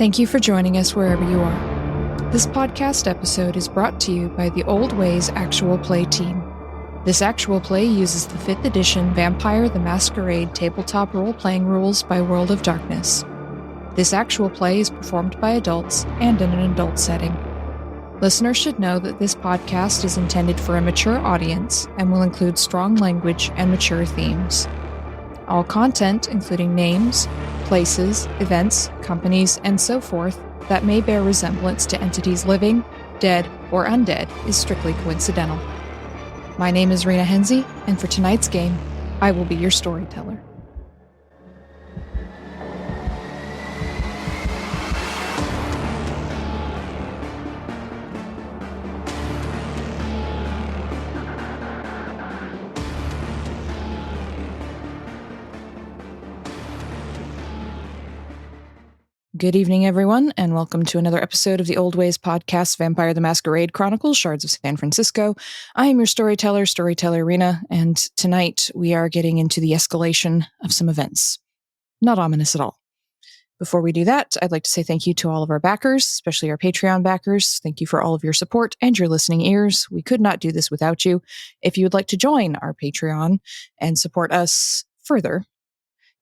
Thank you for joining us wherever you are. This podcast episode is brought to you by the Old Ways Actual Play team. This actual play uses the 5th edition Vampire the Masquerade tabletop role-playing rules by World of Darkness. This actual play is performed by adults and in an adult setting. Listeners should know that this podcast is intended for a mature audience and will include strong language and mature themes. All content, including names, places, events, companies, and so forth, that may bear resemblance to entities living, dead, or undead is strictly coincidental. My name is Rena Henze, and for tonight's game, I will be your storyteller. Good evening, everyone, and welcome to another episode of the Old Ways podcast, Vampire the Masquerade Chronicles, Shards of San Francisco. I am your storyteller Rena, and tonight we are getting into the escalation of some events. Not ominous at all. Before we do that, I'd like to say thank you to all of our backers, especially our Patreon backers. Thank you for all of your support and your listening ears. We could not do this without you. If you would like to join our Patreon and support us further,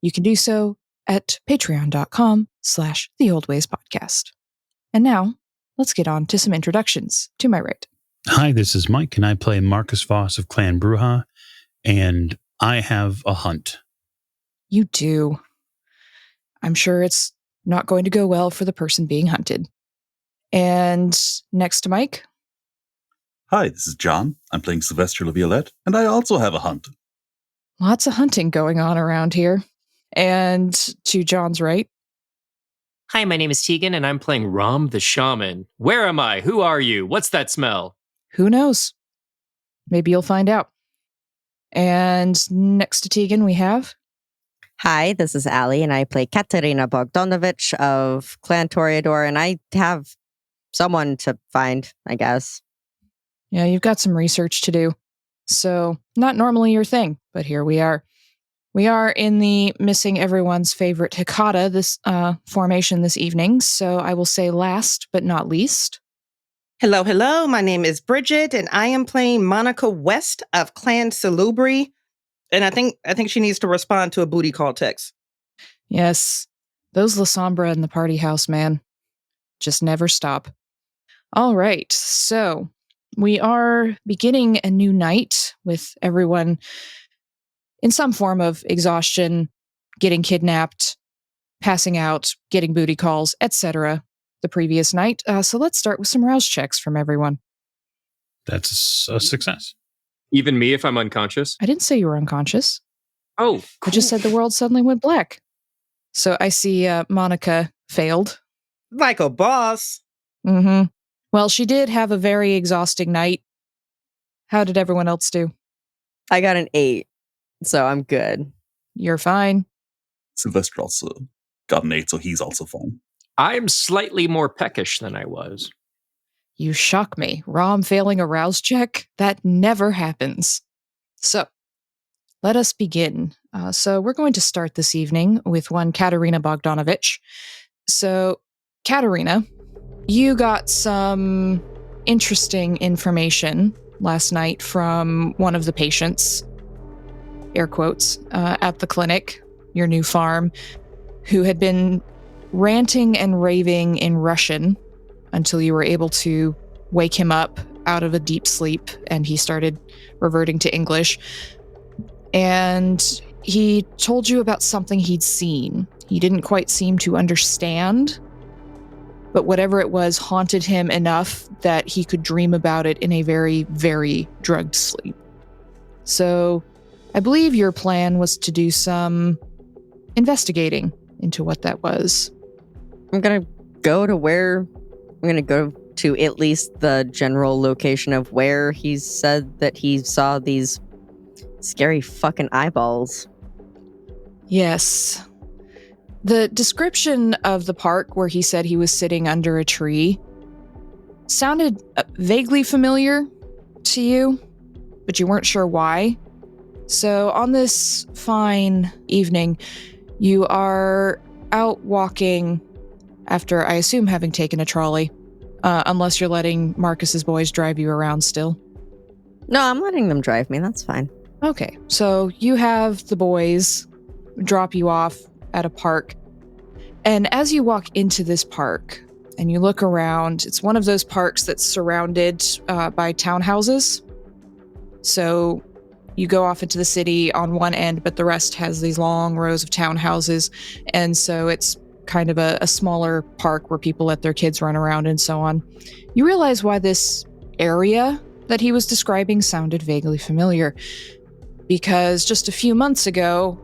you can do so at patreon.com/theoldwayspodcast. And now, let's get on to some introductions. To my right. Hi, this is Mike, and I play Marcus Voss of Clan Bruja, and I have a hunt. You do. I'm sure it's not going to go well for the person being hunted. And next to Mike. Hi, this is John. I'm playing Sylvester LaViolette, and I also have a hunt. Lots of hunting going on around here. And to John's right. Hi, my name is Tegan, and I'm playing Rahm the Shaman. Where am I? Who are you? What's that smell? Who knows? Maybe you'll find out. And next to Tegan, we have... Hi, this is Ali, and I play Katerina Bogdanovich of Clan Toreador, and I have someone to find, I guess. Yeah, you've got some research to do. So, not normally your thing, but here we are. We are in the missing everyone's favorite Hikata this formation this evening, so I will say last but not least. Hello. My name is Bridget, and I am playing Monika West of Clan Salubri. And I think she needs to respond to a booty call text. Yes, those La Sombra in the party house, man. Just never stop. All right, so we are beginning a new night with everyone in some form of exhaustion, getting kidnapped, passing out, getting booty calls, etc. the previous night. So let's start with some rouse checks from everyone. That's a success. Even me if I'm unconscious? I didn't say you were unconscious. Oh, cool. I just said the world suddenly went black. So I see Monika failed. Like a boss. Mm-hmm. Well, she did have a very exhausting night. How did everyone else do? I got an 8, so I'm good. You're fine. Sylvester also got an 8, so he's also fine. I'm slightly more peckish than I was. You shock me. Rahm failing a rouse check? That never happens. So, let us begin. So we're going to start this evening with one Katerina Bogdanovich. So, Katerina, you got some interesting information last night from one of the patients, air quotes, at the clinic, your new farm, who had been ranting and raving in Russian until you were able to wake him up out of a deep sleep and he started reverting to English. And he told you about something he'd seen. He didn't quite seem to understand, but whatever it was haunted him enough that he could dream about it in a very, very drugged sleep. So I believe your plan was to do some investigating into what that was. I'm going to go to at least the general location of where he said that he saw these scary fucking eyeballs. Yes. The description of the park where he said he was sitting under a tree sounded vaguely familiar to you, but you weren't sure why. So on this fine evening, you are out walking after, I assume, having taken a trolley. Unless you're letting Marcus's boys drive you around still. No, I'm letting them drive me. That's fine. Okay, so you have the boys drop you off at a park. And as you walk into this park and you look around, it's one of those parks that's surrounded by townhouses. So you go off into the city on one end, but the rest has these long rows of townhouses. And so it's kind of a smaller park where people let their kids run around and so on. You realize why this area that he was describing sounded vaguely familiar. Because just a few months ago,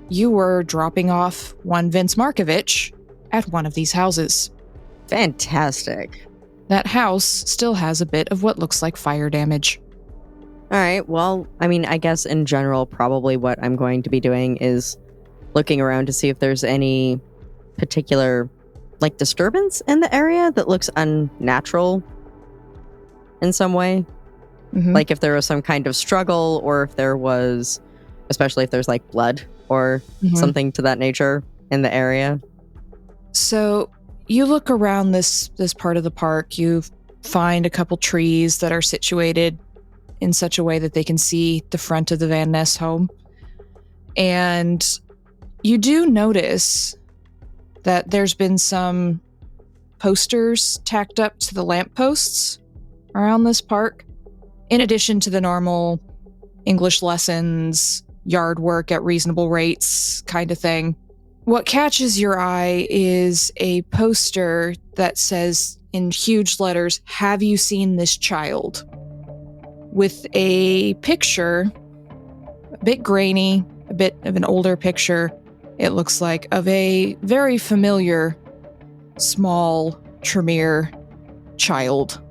you were dropping off one Vince Markovich at one of these houses. Fantastic. That house still has a bit of what looks like fire damage. All right. Well, I mean, I guess in general, probably what I'm going to be doing is looking around to see if there's any particular, like, disturbance in the area that looks unnatural in some way. Mm-hmm. Like if there was some kind of struggle, or if there was, especially if there's like blood or something to that nature in the area. So you look around this part of the park, you find a couple trees that are situated in such a way that they can see the front of the Van Ness home. And you do notice that there's been some posters tacked up to the lampposts around this park, in addition to the normal English lessons, yard work at reasonable rates kind of thing. What catches your eye is a poster that says in huge letters, "Have you seen this child?" With a picture, a bit grainy, a bit of an older picture, it looks like, of a very familiar, small Tremere child.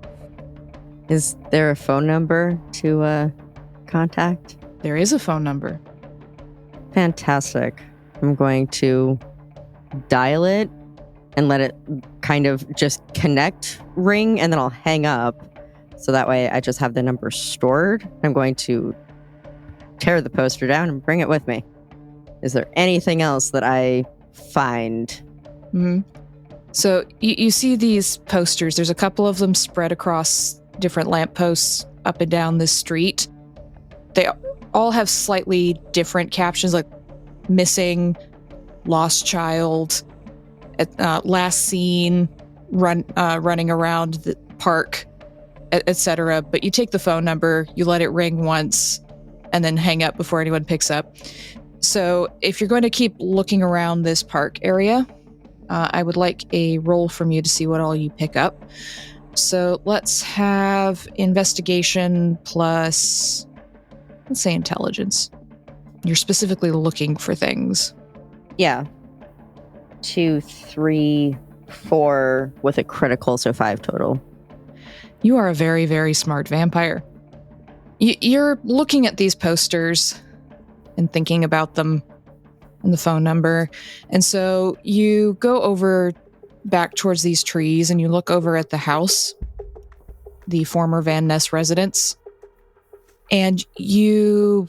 Is there a phone number to contact? There is a phone number. Fantastic. I'm going to dial it and let it kind of just connect, ring, and then I'll hang up. So that way I just have the number stored. I'm going to tear the poster down and bring it with me. Is there anything else that I find? Mm-hmm. So you see these posters. There's a couple of them spread across different lampposts up and down this street. They all have slightly different captions, like missing, lost child, last seen, running around the park, etc. But you take the phone number, you let it ring once, and then hang up before anyone picks up. So if you're going to keep looking around this park area, I would like a roll from you to see what all you pick up. So let's have investigation plus, let's say, intelligence. You're specifically looking for things. Yeah. 2, 3, 4 with a critical, so 5 total. You are a very, very smart vampire. You're looking at these posters and thinking about them and the phone number. And so you go over back towards these trees and you look over at the house, the former Van Ness residence, and you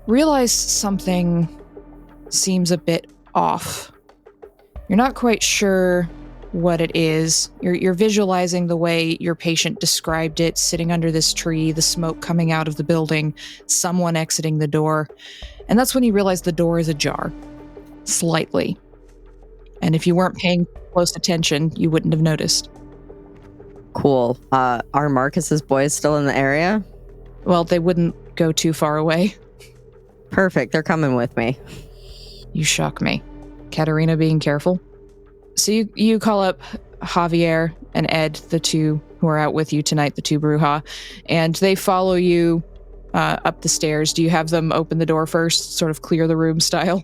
realize something seems a bit off. You're not quite sure what it is. You're visualizing the way your patient described it, sitting under this tree, the smoke coming out of the building, someone exiting the door. And that's when you realize the door is ajar. Slightly. And if you weren't paying close attention, you wouldn't have noticed. Cool. Are Marcus's boys still in the area? Well, they wouldn't go too far away. Perfect. They're coming with me. You shock me. Katerina being careful. So you call up Javier and Ed, the two who are out with you tonight, the two Bruja, and they follow you up the stairs. Do you have them open the door first, sort of clear the room style?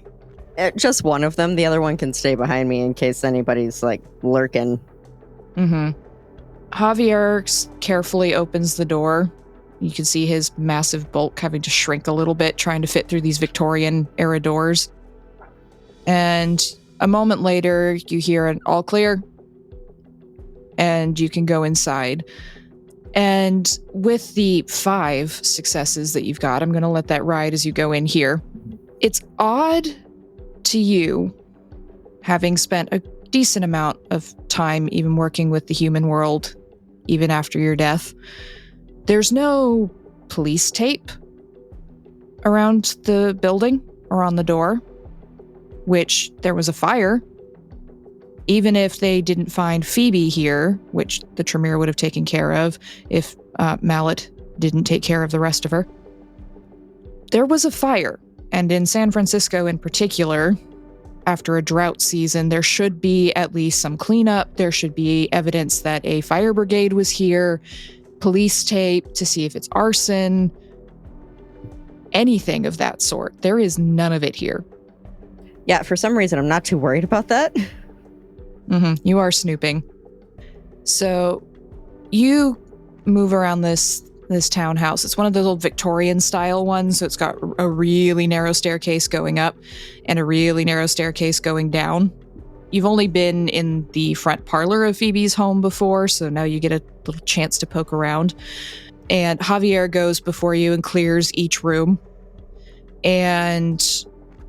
Just one of them. The other one can stay behind me in case anybody's like lurking. Mm-hmm. Javier carefully opens the door. You can see his massive bulk having to shrink a little bit, trying to fit through these Victorian-era doors. And a moment later, you hear an all clear, and you can go inside. And with the 5 successes that you've got, I'm going to let that ride as you go in here. It's odd to you, having spent decent amount of time even working with the human world, even after your death. There's no police tape around the building or on the door, which there was a fire. Even if they didn't find Phoebe here, which the Tremere would have taken care of if Mallet didn't take care of the rest of her. There was a fire, and in San Francisco in particular, after a drought season, there should be at least some cleanup. There should be evidence that a fire brigade was here, police tape to see if it's arson, anything of that sort. There is none of it here. Yeah, for some reason, I'm not too worried about that. You are snooping. So you move around this townhouse. It's one of those old Victorian style ones, so it's got a really narrow staircase going up and a really narrow staircase going down. You've only been in the front parlor of Phoebe's home before, so now you get a little chance to poke around. And Javier goes before you and clears each room. And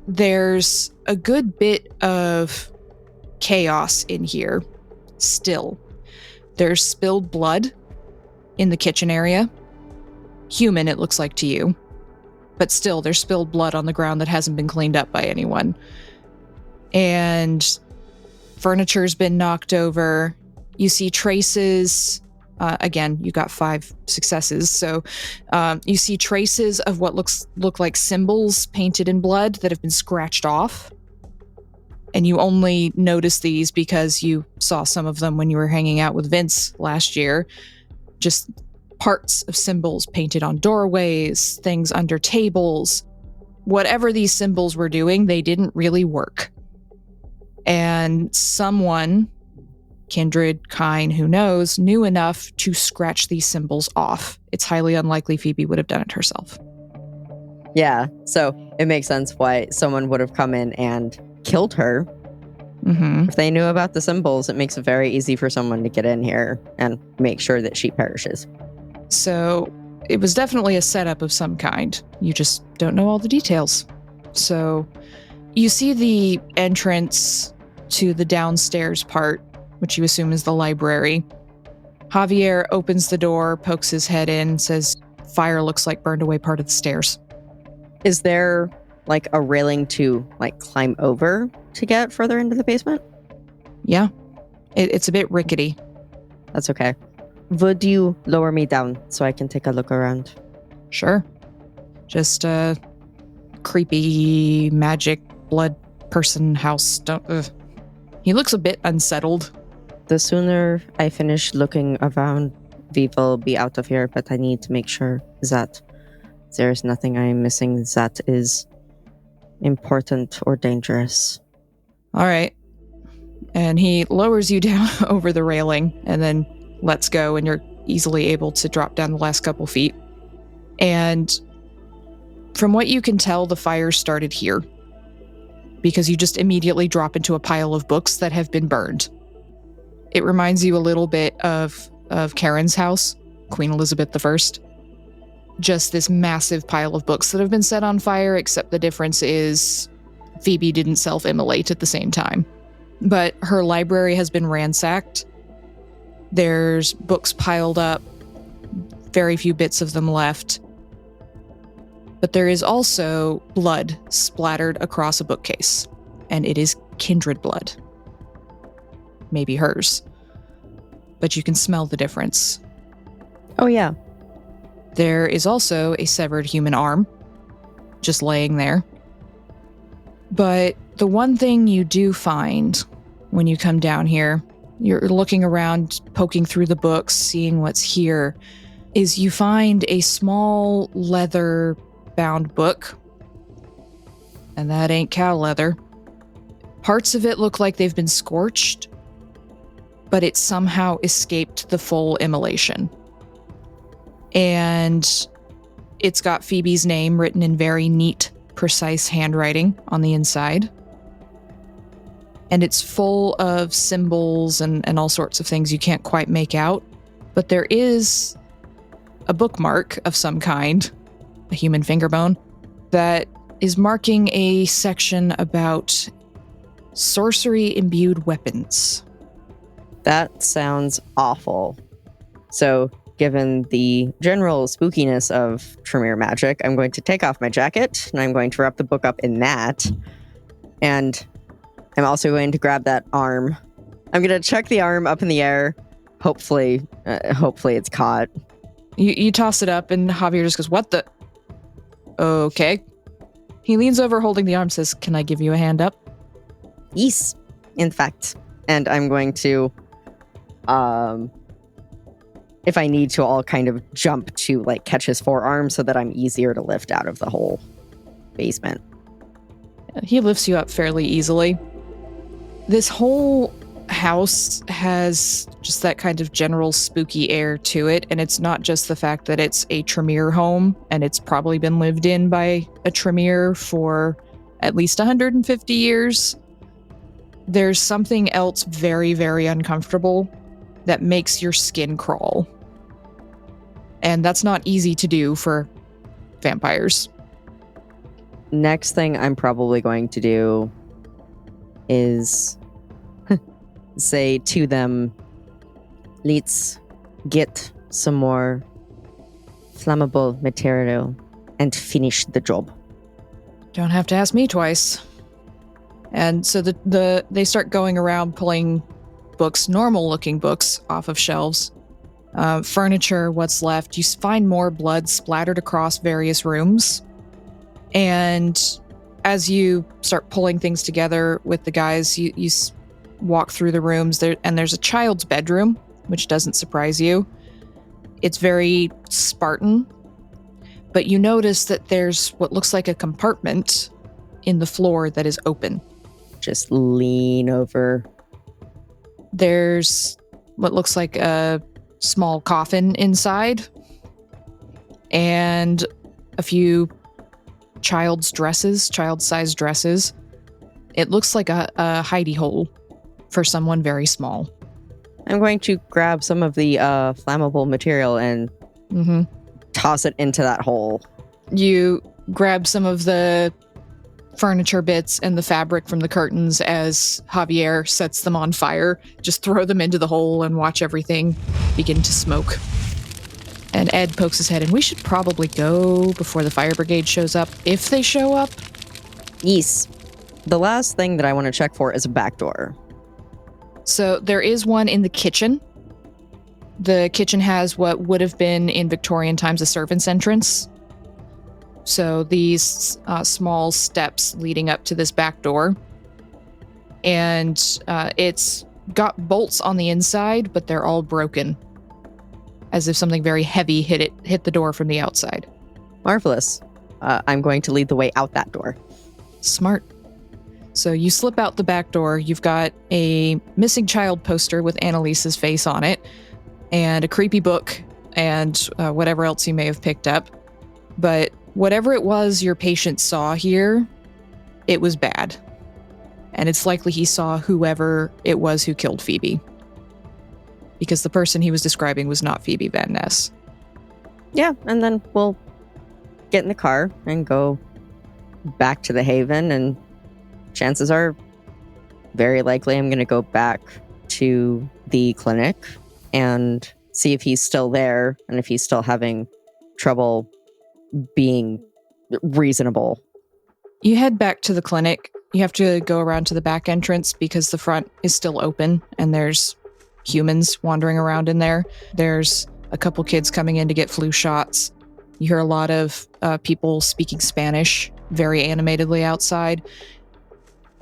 there's a good bit of chaos in here still. There's spilled blood in the kitchen area. Human, it looks like to you. But still, there's spilled blood on the ground that hasn't been cleaned up by anyone. And furniture's been knocked over. You see traces. Again, you got 5 successes. So you see traces of what look like symbols painted in blood that have been scratched off. And you only notice these because you saw some of them when you were hanging out with Vince last year. Just parts of symbols painted on doorways, things under tables. Whatever these symbols were doing, they didn't really work. And someone, kindred, kind, who knows, knew enough to scratch these symbols off. It's highly unlikely Phoebe would have done it herself. Yeah, so it makes sense why someone would have come in and killed her. If they knew about the symbols, it makes it very easy for someone to get in here and make sure that she perishes. So it was definitely a setup of some kind. You just don't know all the details. So you see the entrance to the downstairs part, which you assume is the library. Javier opens the door, pokes his head in, says, "Fire looks like burned away part of the stairs." Is there like a railing to like climb over to get further into the basement? Yeah, it's a bit rickety. That's okay. Would you lower me down so I can take a look around? Sure. Just a creepy magic blood person house. He looks a bit unsettled. The sooner I finish looking around, we will be out of here, but I need to make sure that there's nothing I'm missing that is important or dangerous. All right. And he lowers you down over the railing and then lets go, and you're easily able to drop down the last couple feet. And from what you can tell, the fire started here because you just immediately drop into a pile of books that have been burned. It reminds you a little bit of Karen's house, Queen Elizabeth I. Just this massive pile of books that have been set on fire, except the difference is Phoebe didn't self-immolate at the same time. But her library has been ransacked. There's books piled up, very few bits of them left. But there is also blood splattered across a bookcase, and it is kindred blood. Maybe hers. But you can smell the difference. Oh, yeah. There is also a severed human arm, just laying there. But the one thing you do find when you come down here, you're looking around, poking through the books, seeing what's here, is you find a small leather-bound book. And that ain't cow leather. Parts of it look like they've been scorched, but it somehow escaped the full immolation. And it's got Phoebe's name written in very neat, precise handwriting on the inside. And it's full of symbols and all sorts of things you can't quite make out. But there is a bookmark of some kind, a human finger bone, that is marking a section about sorcery-imbued weapons. That sounds awful. So, given the general spookiness of Tremere magic, I'm going to take off my jacket and I'm going to wrap the book up in that. And I'm also going to grab that arm. I'm going to chuck the arm up in the air. Hopefully it's caught. You toss it up, and Javier just goes, "What the?" Okay. He leans over holding the arm, says, "Can I give you a hand up?" Yes, in fact. And I'm going to, if I need to, I'll kind of jump to like catch his forearm so that I'm easier to lift out of the whole basement. He lifts you up fairly easily. This whole house has just that kind of general spooky air to it, and it's not just the fact that it's a Tremere home, and it's probably been lived in by a Tremere for at least 150 years. There's something else very, very uncomfortable that makes your skin crawl. And that's not easy to do for vampires. Next thing I'm probably going to do is say to them, let's get some more flammable material and finish the job. Don't have to ask me twice. And so they start going around pulling books, normal-looking books, off of shelves. Furniture, what's left. You find more blood splattered across various rooms. And as you start pulling things together with the guys, you walk through the rooms, and there's a child's bedroom, which doesn't surprise you. It's very Spartan, but you notice that there's what looks like a compartment in the floor that is open. Just lean over. There's what looks like a small coffin inside, and a few child-sized dresses. It looks like a hidey hole for someone very small. I'm going to grab some of the flammable material and toss it into that hole. You grab some of the furniture bits and the fabric from the curtains as Javier sets them on fire. Just throw them into the hole and watch everything begin to smoke. And Ed pokes his head in. We should probably go before the fire brigade shows up, if they show up. Yes. The last thing that I want to check for is a back door. So there is one in the kitchen. The kitchen has what would have been in Victorian times a servant's entrance. So these small steps leading up to this back door. And it's got bolts on the inside, but they're all broken. As if something very heavy hit the door from the outside. Marvelous. I'm going to lead the way out that door. Smart. So you slip out the back door. You've got a missing child poster with Annalise's face on it, and a creepy book, and whatever else you may have picked up. But whatever it was your patient saw here, it was bad. And it's likely he saw whoever it was who killed Phoebe. Because the person he was describing was not Phoebe Van Ness. Yeah, and then we'll get in the car and go back to the Haven, and chances are very likely I'm going to go back to the clinic and see if he's still there and if he's still having trouble being reasonable. You head back to the clinic. You have to go around to the back entrance because the front is still open and there's humans wandering around in there. There's a couple kids coming in to get flu shots. You hear a lot of people speaking Spanish very animatedly outside.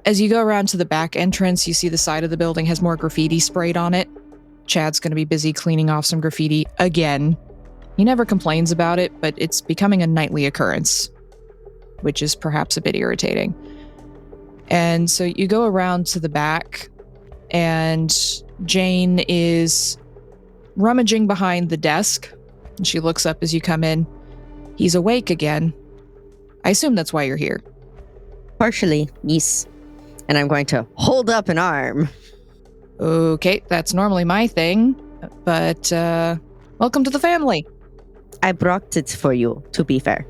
As you go around to the back entrance, you see the side of the building has more graffiti sprayed on it. Chad's going to be busy cleaning off some graffiti again. He never complains about it, but it's becoming a nightly occurrence, which is perhaps a bit irritating. And so you go around to the back, and Jane is rummaging behind the desk. And she looks up as you come in. He's awake again. I assume that's why you're here. Partially, yes. And I'm going to hold up an arm. Okay, that's normally my thing, but welcome to the family. I brought it for you, to be fair.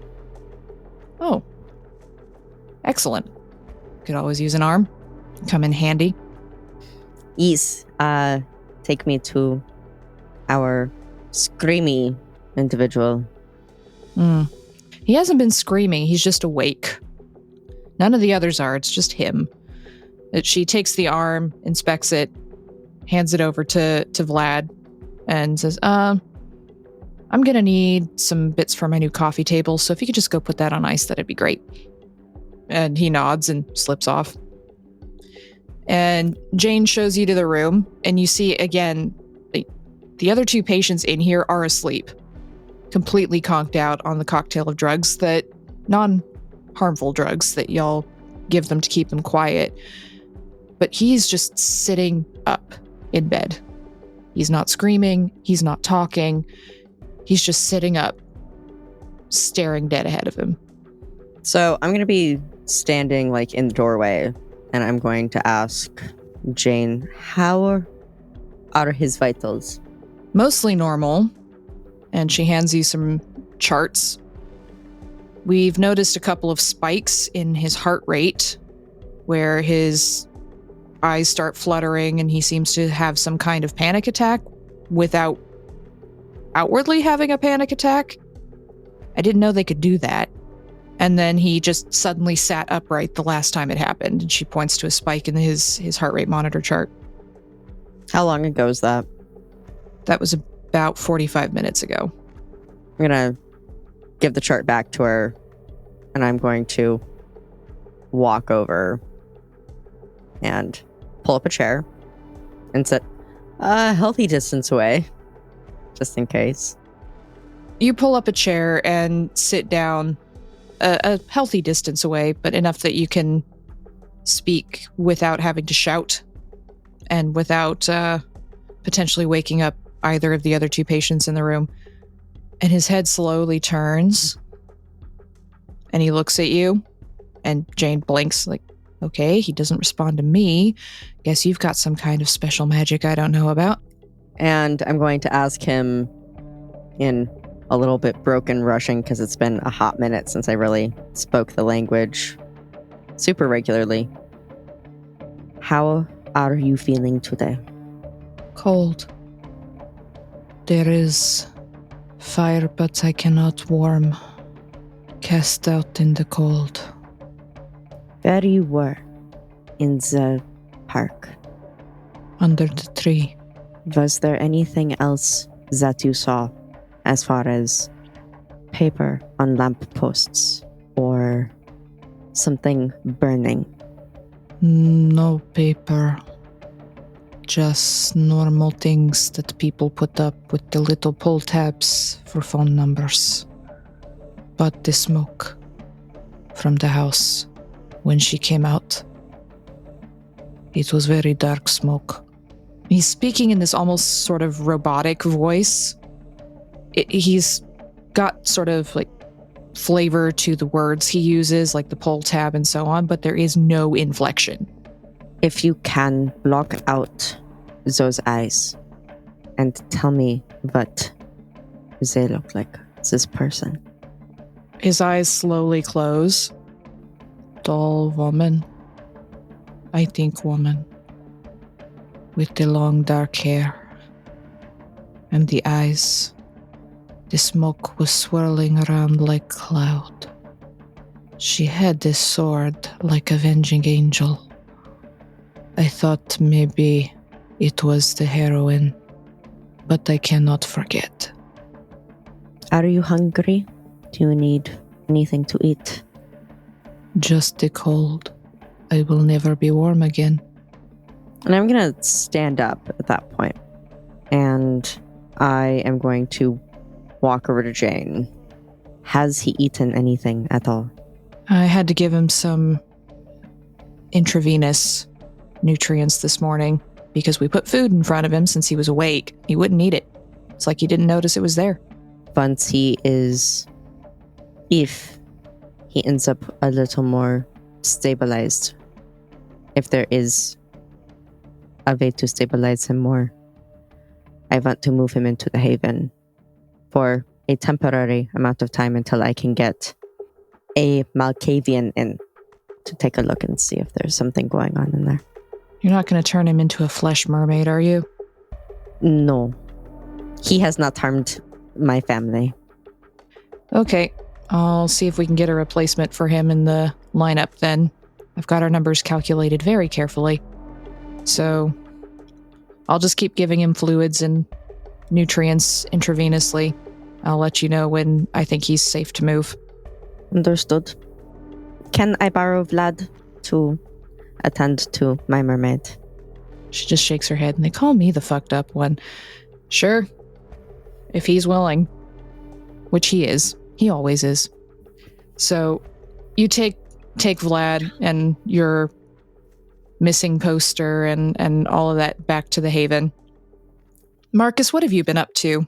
Oh. Excellent. Could always use an arm. come in handy. Yes, take me to our screamy individual. He hasn't been screaming, he's just awake. None of the others are, it's just him. She takes the arm, inspects it, hands it over to Vlad, and says, I'm gonna need some bits for my new coffee table, so if you could just go put that on ice, that'd be great. And he nods and slips off. And Jane shows you to the room, and you see, again, the other two patients in here are asleep, completely conked out on the cocktail of drugs that, non-harmful drugs that y'all give them to keep them quiet. But he's just sitting up in bed. He's not screaming, he's not talking, he's just sitting up, staring dead ahead of him. So I'm going to be standing like in the doorway, and I'm going to ask Jane, how are his vitals? Mostly normal. And she hands you some charts. We've noticed a couple of spikes in his heart rate, where his eyes start fluttering and he seems to have some kind of panic attack without outwardly having a panic attack. I didn't know they could do that. And then he just suddenly sat upright the last time it happened, and she points to a spike in his heart rate monitor chart. How long ago was that? That was about 45 minutes ago. I'm going to give the chart back to her, and I'm going to walk over and pull up a chair and sit a healthy distance away, just in case. You pull up a chair and sit down a healthy distance away, but enough that you can speak without having to shout and without potentially waking up either of the other two patients in the room. And his head slowly turns and he looks at you, and Jane blinks like, okay, he doesn't respond to me. Guess you've got some kind of special magic I don't know about. And I'm going to ask him in a little bit broken Russian, because it's been a hot minute since I really spoke the language super regularly. How are you feeling today? Cold. There is fire, but I cannot warm. Cast out in the cold. Where you were in the park? Under the tree. Was there anything else that you saw, as far as paper on lampposts or something burning? No paper. Just normal things that people put up with the little pull tabs for phone numbers. But the smoke from the house when she came out, it was very dark smoke. He's speaking in this almost sort of robotic voice. He's got sort of like flavor to the words he uses, like the pull tab and so on, but there is no inflection. If you can block out those eyes and tell me what they look like, this person. His eyes slowly close. Tall woman. I think woman. With the long dark hair. And the eyes. The smoke was swirling around like cloud. She had this sword like avenging angel. I thought maybe it was the heroine, but I cannot forget. Are you hungry? Do you need anything to eat? Just the cold. I will never be warm again. And I'm going to stand up at that point, and I am going to walk over to Jane. Has he eaten anything at all? I had to give him some intravenous nutrients this morning because we put food in front of him since he was awake. He wouldn't eat it. It's like he didn't notice it was there. Once he is, if he ends up a little more stabilized, if there is a way to stabilize him more, I want to move him into the Haven for a temporary amount of time until I can get a Malkavian in to take a look and see if there's something going on in there. You're not going to turn him into a flesh mermaid, are you? No. He has not harmed my family. Okay. I'll see if we can get a replacement for him in the lineup then. I've got our numbers calculated very carefully. So I'll just keep giving him fluids and nutrients intravenously. I'll let you know when I think he's safe to move. Understood. Can I borrow Vlad to attend to my mermaid? She just shakes her head and they call me the fucked up one. Sure. If he's willing. Which he is. He always is. So you take Vlad and your missing poster and all of that back to the Haven. Marcus, what have you been up to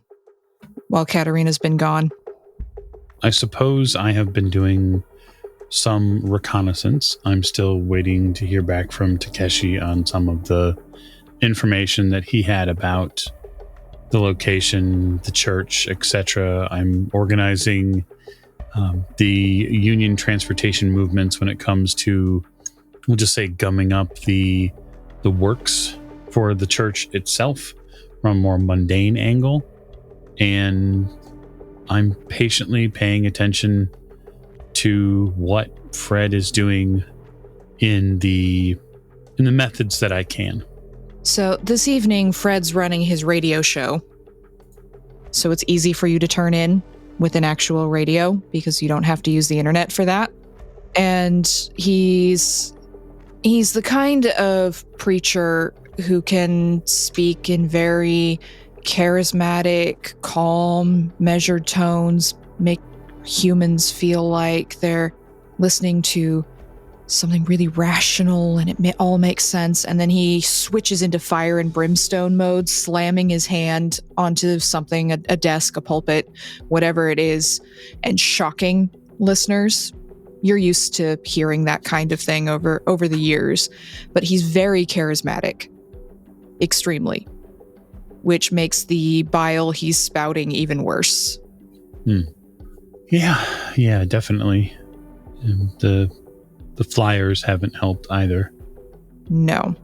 while Katerina's been gone? I suppose I have been doing some reconnaissance. I'm still waiting to hear back from Takeshi on some of the information that he had about the location, the church, etc. I'm organizing the union transportation movements when it comes to, we'll just say, gumming up the works for the church itself from a more mundane angle. And I'm patiently paying attention to what Fred is doing in the methods that I can. So this evening, Fred's running his radio show. So it's easy for you to turn in with an actual radio because you don't have to use the internet for that. And he's the kind of preacher who can speak in very charismatic, calm, measured tones, make humans feel like they're listening to something really rational and it all makes sense. And then he switches into fire and brimstone mode, slamming his hand onto something, a desk, a pulpit, whatever it is, and shocking listeners. You're used to hearing that kind of thing over the years, but he's very charismatic, extremely, which makes the bile he's spouting even worse. Yeah, definitely. And the flyers haven't helped either. No.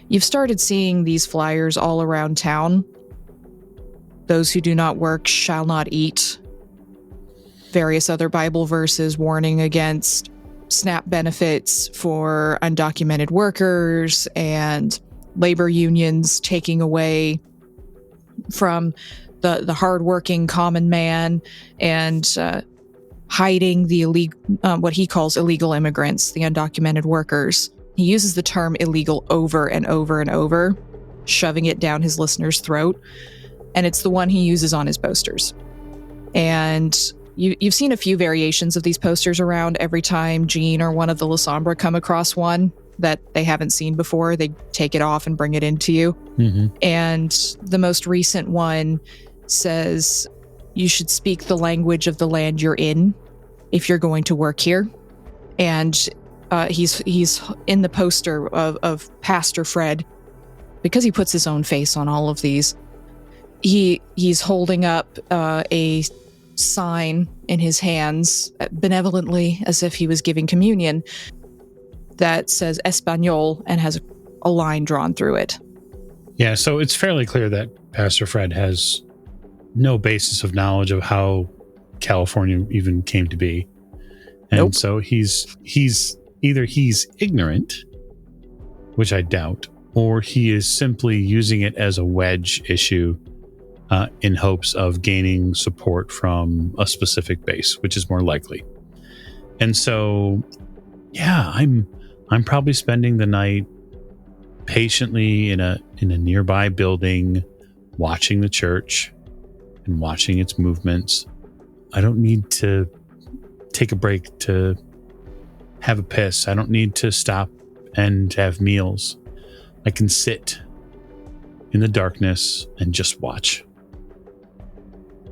You've started seeing these flyers all around town. Those who do not work shall not eat. Various other Bible verses warning against SNAP benefits for undocumented workers and labor unions taking away from the hardworking common man and hiding the what he calls illegal immigrants, the undocumented workers. He uses the term illegal over and over and over, shoving it down his listener's throat. And it's the one he uses on his posters. And you've seen a few variations of these posters around. Every time Jean or one of the La Sombra come across one that they haven't seen before, they take it off and bring it into you. Mm-hmm. And the most recent one says, you should speak the language of the land you're in if you're going to work here. And he's in the poster of Pastor Fred, because he puts his own face on all of these. He's holding up a sign in his hands benevolently, as if he was giving communion, that says Espanol and has a line drawn through it. Yeah, so it's fairly clear that Pastor Fred has no basis of knowledge of how California even came to be. And nope. So he's either he's ignorant, which I doubt, or he is simply using it as a wedge issue in hopes of gaining support from a specific base, which is more likely. And so, yeah, I'm probably spending the night patiently in a nearby building, watching the church and watching its movements. I don't need to take a break to have a piss. I don't need to stop and have meals. I can sit in the darkness and just watch.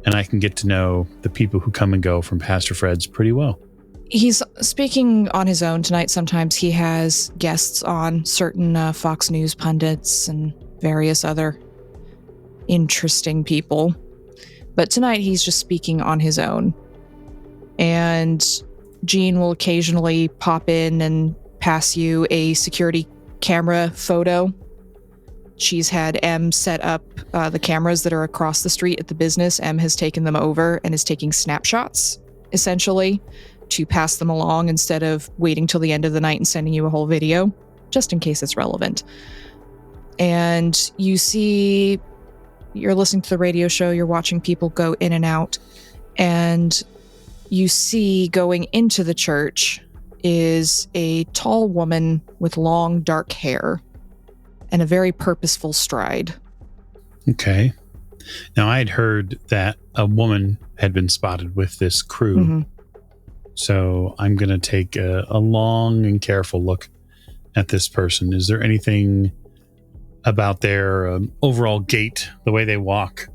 And I can get to know the people who come and go from Pastor Fred's pretty well. He's speaking on his own tonight. Sometimes he has guests on, certain Fox News pundits and various other interesting people. But tonight he's just speaking on his own. And Jean will occasionally pop in and pass you a security camera photo. She's had M set up the cameras that are across the street at the business. M has taken them over and is taking snapshots, essentially, to pass them along instead of waiting till the end of the night and sending you a whole video, just in case it's relevant. And you see, you're listening to the radio show, you're watching people go in and out, and you see going into the church is a tall woman with long, dark hair and a very purposeful stride. Okay. Now, I had heard that a woman had been spotted with this crew. Mm-hmm. So I'm going to take a long and careful look at this person. Is there anything about their overall gait, the way they walk,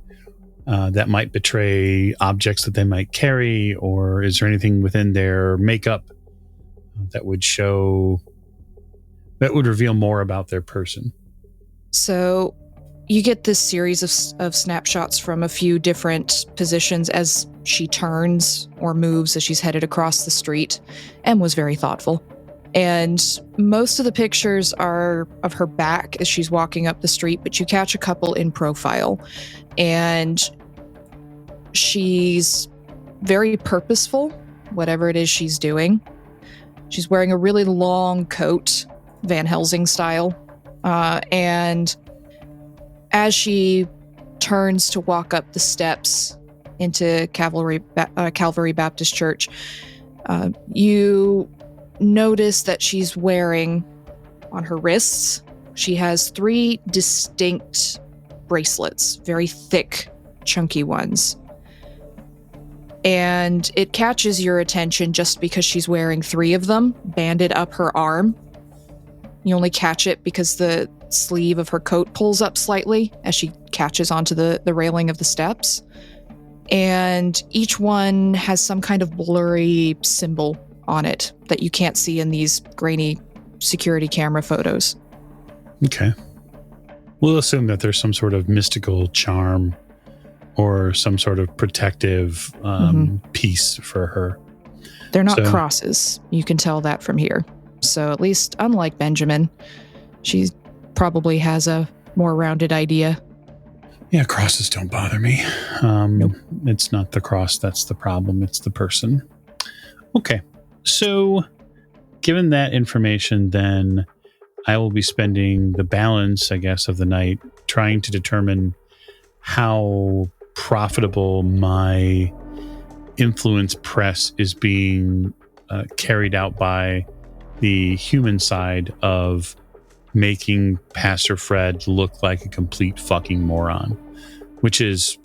that might betray objects that they might carry? Or is there anything within their makeup that would reveal more about their person? So you get this series of snapshots from a few different positions as she turns or moves as she's headed across the street. M was very thoughtful. And most of the pictures are of her back as she's walking up the street, but you catch a couple in profile. And she's very purposeful, whatever it is she's doing. She's wearing a really long coat, Van Helsing style. And as she turns to walk up the steps into Calvary Baptist Church, you notice that she's wearing on her wrists, she has 3 distinct bracelets, very thick, chunky ones. And it catches your attention just because she's wearing 3 of them banded up her arm. You only catch it because the sleeve of her coat pulls up slightly as she catches onto the railing of the steps. And each one has some kind of blurry symbol on it that you can't see in these grainy security camera photos. Okay. We'll assume that there's some sort of mystical charm or some sort of protective piece for her. They're not crosses. You can tell that from here. So at least, unlike Benjamin, she probably has a more rounded idea. Yeah, crosses don't bother me. Nope. It's not the cross that's the problem. It's the person. Okay. So given that information, then I will be spending the balance, I guess, of the night trying to determine how profitable my influence press is being carried out by the human side of making Pastor Fred look like a complete fucking moron, which is,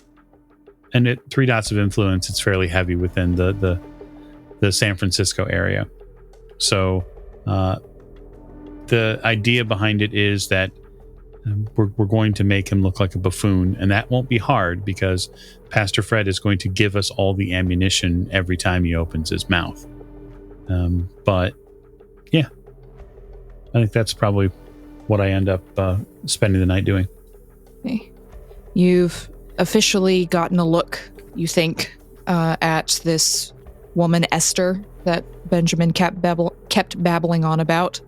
and at 3 dots of influence, it's fairly heavy within the San Francisco area. So the idea behind it is that we're going to make him look like a buffoon, and that won't be hard because Pastor Fred is going to give us all the ammunition every time he opens his mouth. But yeah, I think that's probably what I end up spending the night doing. Okay. You've officially gotten a look, you think, at this woman, Esther, that Benjamin kept babbling on about,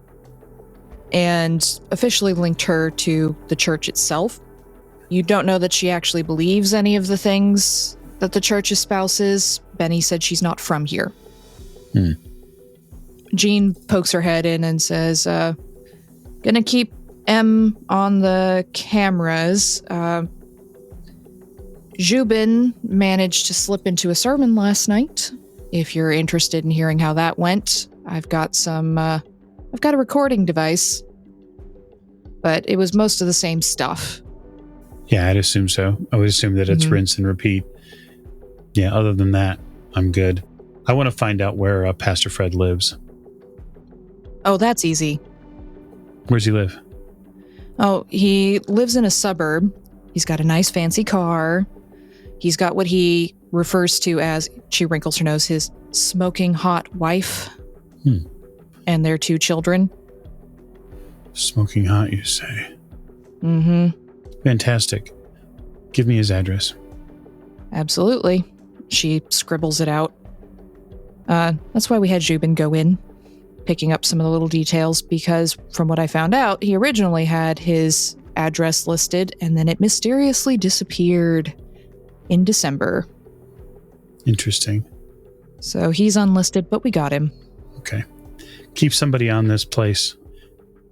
and officially linked her to the church itself. You don't know that she actually believes any of the things that the church espouses. Benny said she's not from here. Jean pokes her head in and says, gonna keep M on the cameras. Zhubin managed to slip into a sermon last night. If you're interested in hearing how that went, I've got a recording device, but it was most of the same stuff. Yeah, I'd assume so. I would assume that it's rinse and repeat. Yeah, other than that, I'm good. I want to find out where Pastor Fred lives. Oh, that's easy. Where's he live? Oh, he lives in a suburb. He's got a nice fancy car. He's got what he refers to as, she wrinkles her nose, his smoking hot wife. And their 2 children. Smoking hot, you say? Mm-hmm. Fantastic. Give me his address. Absolutely. She scribbles it out. That's why we had Zhubin go in. picking up some of the little details because from what I found out, he originally had his address listed and then it mysteriously disappeared in December. Interesting. So he's unlisted, but we got him. Okay. Keep somebody on this place.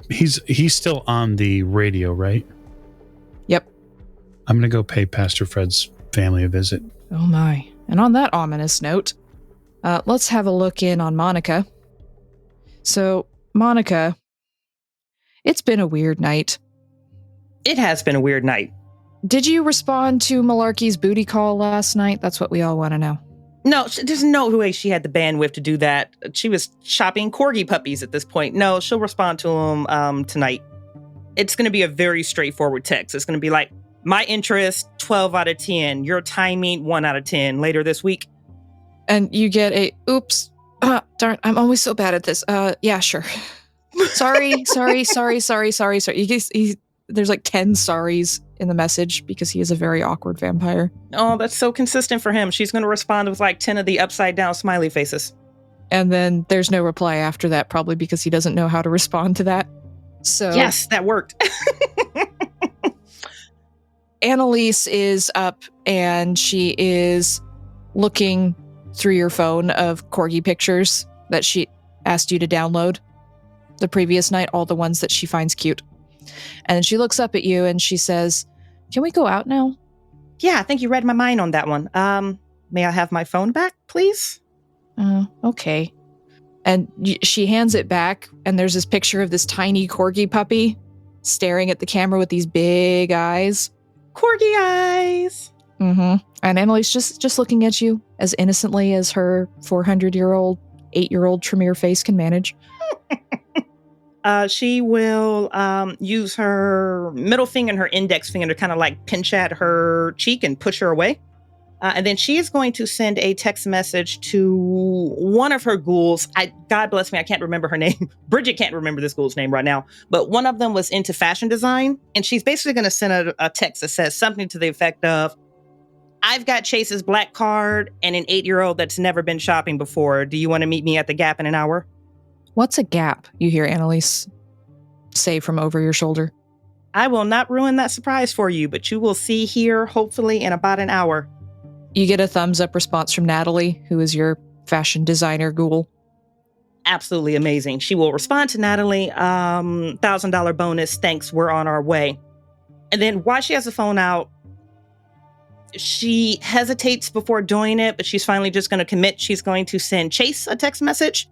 He's still on the radio, right? Yep. I'm going to go pay Pastor Fred's family a visit. Oh my. And on that ominous note, let's have a look in on Monika. So, Monika, it's been a weird night. It has been a weird night. Did you respond to Malarkey's booty call last night? That's what we all want to know. No, there's no way she had the bandwidth to do that. She was shopping corgi puppies at this point. No, she'll respond to him tonight. It's going to be a very straightforward text. It's going to be like, my interest, 12 out of 10. Your timing, 1 out of 10 later this week. And you get a, oops, darn, I'm always so bad at this. Yeah, sure. Sorry. There's like 10 sorries in the message because he is a very awkward vampire. Oh, that's so consistent for him. She's going to respond with like 10 of the upside down smiley faces. And then there's no reply after that, probably because he doesn't know how to respond to that. So yes, that worked. Annalise is up and she is looking through your phone of corgi pictures that she asked you to download the previous night, all the ones that she finds cute. And then she looks up at you and she says, "Can we go out now?" Yeah, I think you read my mind on that one. May I have my phone back, please? Okay. And she hands it back and there's this picture of this tiny corgi puppy staring at the camera with these big eyes. Corgi eyes. Mm-hmm. And Annalise just looking at you as innocently as her 400-year-old, 8-year-old Tremere face can manage. She will use her middle finger and her index finger to kind of like pinch at her cheek and push her away. And then she is going to send a text message to one of her ghouls. God bless me, I can't remember her name. Bridget can't remember this ghoul's name right now. But one of them was into fashion design. And she's basically going to send a text that says something to the effect of, I've got Chase's black card and an 8-year-old that's never been shopping before. Do you want to meet me at the Gap in an hour? What's a Gap? You hear Annalise say from over your shoulder. I will not ruin that surprise for you, but you will see here hopefully in about an hour. You get a thumbs up response from Natalie, who is your fashion designer ghoul. Absolutely amazing. She will respond to Natalie, $1,000 bonus. Thanks, we're on our way. And then while she has the phone out, she hesitates before doing it, but she's finally just going to commit. She's going to send Chase a text message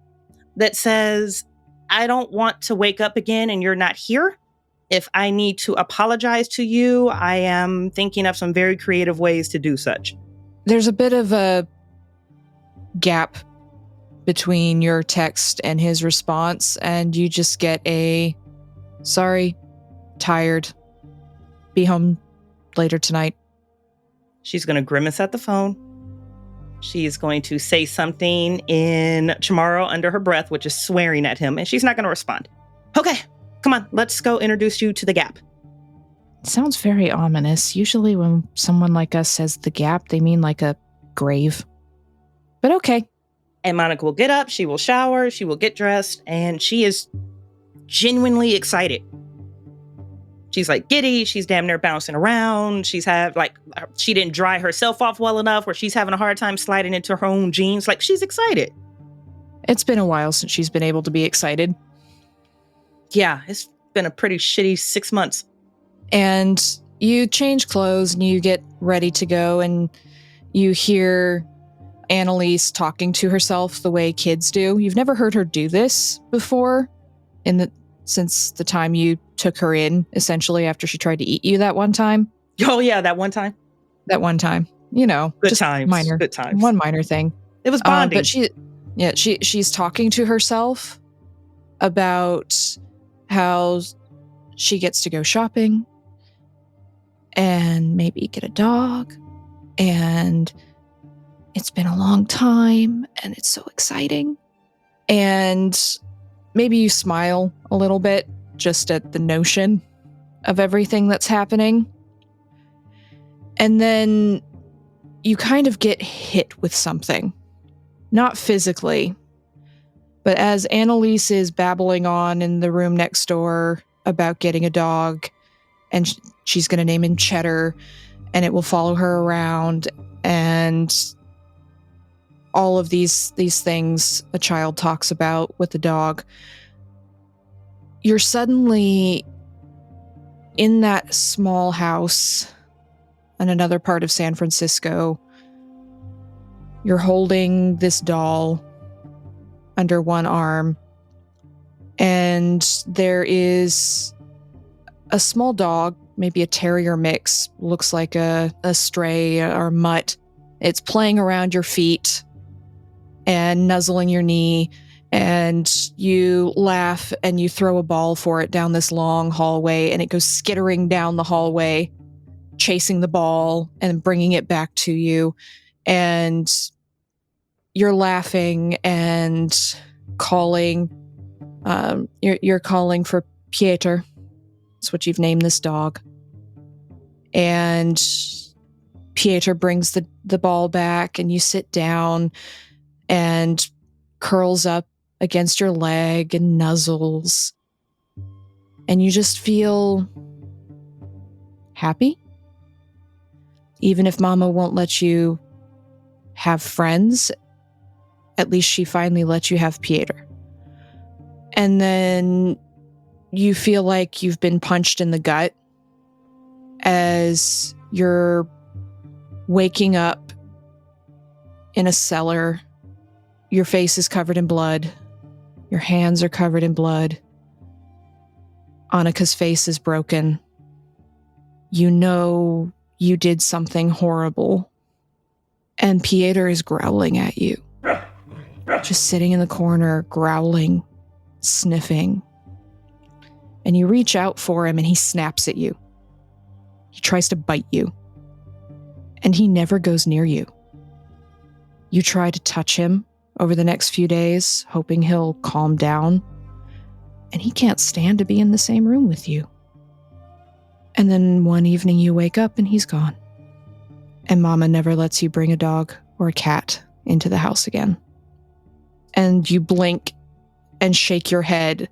that says, I don't want to wake up again and you're not here. If I need to apologize to you, I am thinking of some very creative ways to do such. There's a bit of a gap between your text and his response, and you just get a, sorry, tired, be home later tonight. She's going to grimace at the phone. She is going to say something in Chamorro under her breath, which is swearing at him, and she's not going to respond. Okay, come on, let's go introduce you to the Gap. Sounds very ominous. Usually when someone like us says the Gap, they mean like a grave. But okay. And Monika will get up, she will shower, she will get dressed, and she is genuinely excited. She's like giddy, she's damn near bouncing around. She didn't dry herself off well enough where she's having a hard time sliding into her own jeans. Like, she's excited. It's been a while since she's been able to be excited. Yeah, it's been a pretty shitty 6 months. And you change clothes and you get ready to go and you hear Annalise talking to herself the way kids do. You've never heard her do this before since the time you took her in, essentially, after she tried to eat you that one time. Oh, yeah, that one time. That one time. You know, good just times. Minor. Good times. One minor thing. It was bonding. But she's talking to herself about how she gets to go shopping and maybe get a dog, and it's been a long time and it's so exciting. And maybe you smile a little bit just at the notion of everything that's happening. And then you kind of get hit with something. Not physically, But as Annalise is babbling on in the room next door about getting a dog, and she's going to name him Cheddar, and it will follow her around, and all of these things a child talks about with the dog, you're suddenly in that small house in another part of San Francisco. You're holding this doll under one arm, and there is a small dog, maybe a terrier mix, looks like a stray or mutt. It's playing around your feet and nuzzling your knee, and you laugh and you throw a ball for it down this long hallway, and it goes skittering down the hallway, chasing the ball and bringing it back to you. And you're laughing and calling. You're calling for Pieter. That's what you've named this dog. And Pieter brings the ball back, and you sit down and curls up against your leg and nuzzles. And you just feel happy. Even if Mama won't let you have friends, at least she finally let you have Pieter. And then you feel like you've been punched in the gut as you're waking up in a cellar. Your face is covered in blood. Your hands are covered in blood. Annika's face is broken. You know you did something horrible. And Pieter is growling at you. Just sitting in the corner, growling, sniffing. And you reach out for him and he snaps at you. He tries to bite you. And he never goes near you. You try to touch him over the next few days, hoping he'll calm down. And he can't stand to be in the same room with you. And then one evening you wake up and he's gone. And Mama never lets you bring a dog or a cat into the house again. And you blink and shake your head.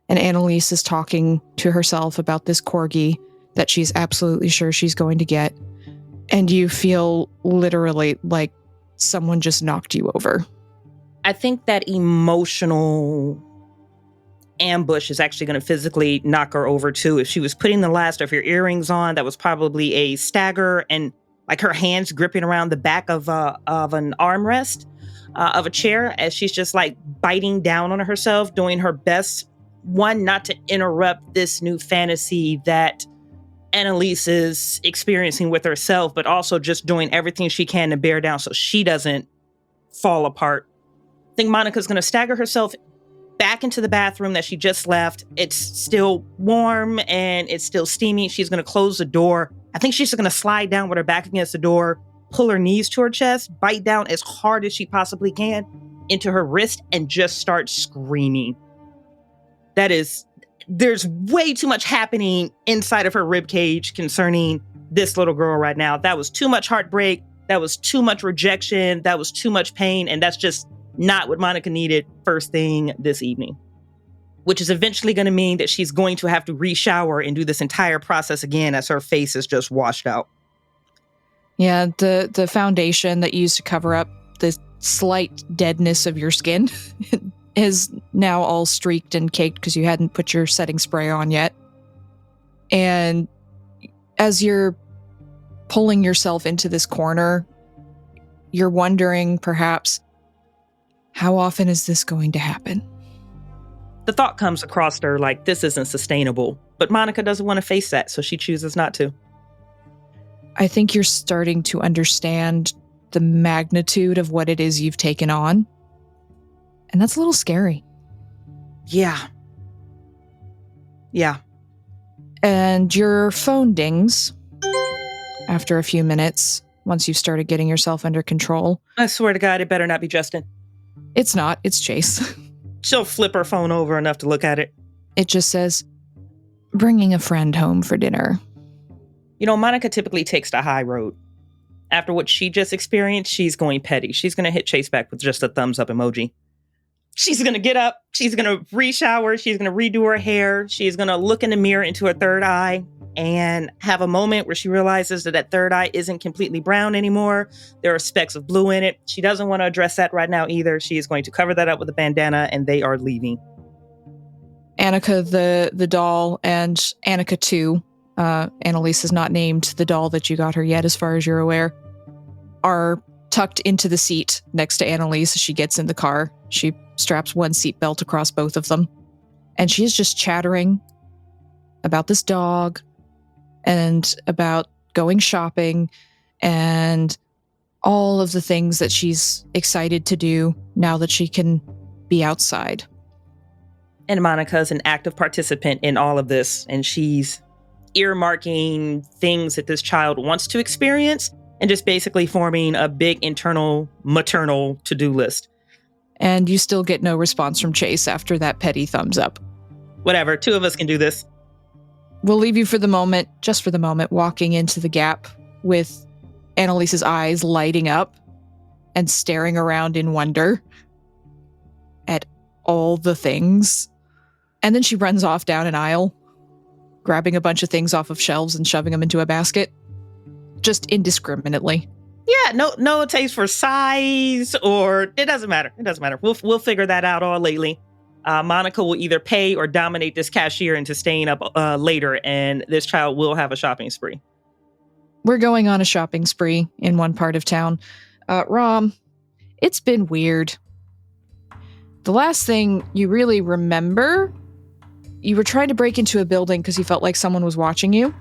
And Annalise is talking to herself about this corgi that she's absolutely sure she's going to get. And you feel literally like someone just knocked you over. I think that emotional ambush is actually going to physically knock her over too. If she was putting the last of her earrings on, that was probably a stagger, and like her hands gripping around the back of an armrest of a chair as she's just like biting down on herself, doing her best, one, not to interrupt this new fantasy that Annalise is experiencing with herself, but also just doing everything she can to bear down so she doesn't fall apart. I think Monica's going to stagger herself back into the bathroom that she just left. It's still warm and it's still steamy. She's going to close the door. I think she's just going to slide down with her back against the door, pull her knees to her chest, bite down as hard as she possibly can into her wrist, and just start screaming. There's way too much happening inside of her ribcage concerning this little girl right now. That was too much heartbreak. That was too much rejection. That was too much pain. And that's just not what Monika needed first thing this evening, which is eventually going to mean that she's going to have to re-shower and do this entire process again as her face is just washed out. Yeah, the foundation that you used to cover up the slight deadness of your skin is now all streaked and caked because you hadn't put your setting spray on yet. And as you're pulling yourself into this corner, you're wondering perhaps, how often is this going to happen? The thought comes across her like this isn't sustainable, but Monika doesn't want to face that, so she chooses not to. I think you're starting to understand the magnitude of what it is you've taken on. And that's a little scary. Yeah. And your phone dings after a few minutes, once you've started getting yourself under control. I swear to God, it better not be Justin. It's not. It's Chase. She'll flip her phone over enough to look at it. It just says, bringing a friend home for dinner. You know, Monika typically takes the high road. After what she just experienced, she's going petty. She's going to hit Chase back with just a thumbs up emoji. She's going to get up. She's going to re-shower. She's going to redo her hair. She's going to look in the mirror into her third eye and have a moment where she realizes that third eye isn't completely brown anymore. There are specks of blue in it. She doesn't want to address that right now either. She is going to cover that up with a bandana, and they are leaving. Annika, the doll, and Annika 2, Annalise is not named the doll that you got her yet, as far as you're aware, are tucked into the seat next to Annalise as she gets in the car. She straps one seatbelt across both of them. And she is just chattering about this dog and about going shopping and all of the things that she's excited to do now that she can be outside. And Monika is an active participant in all of this, and she's earmarking things that this child wants to experience and just basically forming a big internal maternal to-do list. And you still get no response from Chase after that petty thumbs up. Whatever, 2 of us can do this. We'll leave you for the moment, just for the moment, walking into the gap with Annalise's eyes lighting up and staring around in wonder at all the things. And then she runs off down an aisle, grabbing a bunch of things off of shelves and shoving them into a basket, just indiscriminately. Yeah, no taste for size, or it doesn't matter. It doesn't matter. We'll figure that out all lately. Monika will either pay or dominate this cashier into staying up later, and this child will have a shopping spree. We're going on a shopping spree in one part of town. Rahm, it's been weird. The last thing you really remember, you were trying to break into a building because you felt like someone was watching you,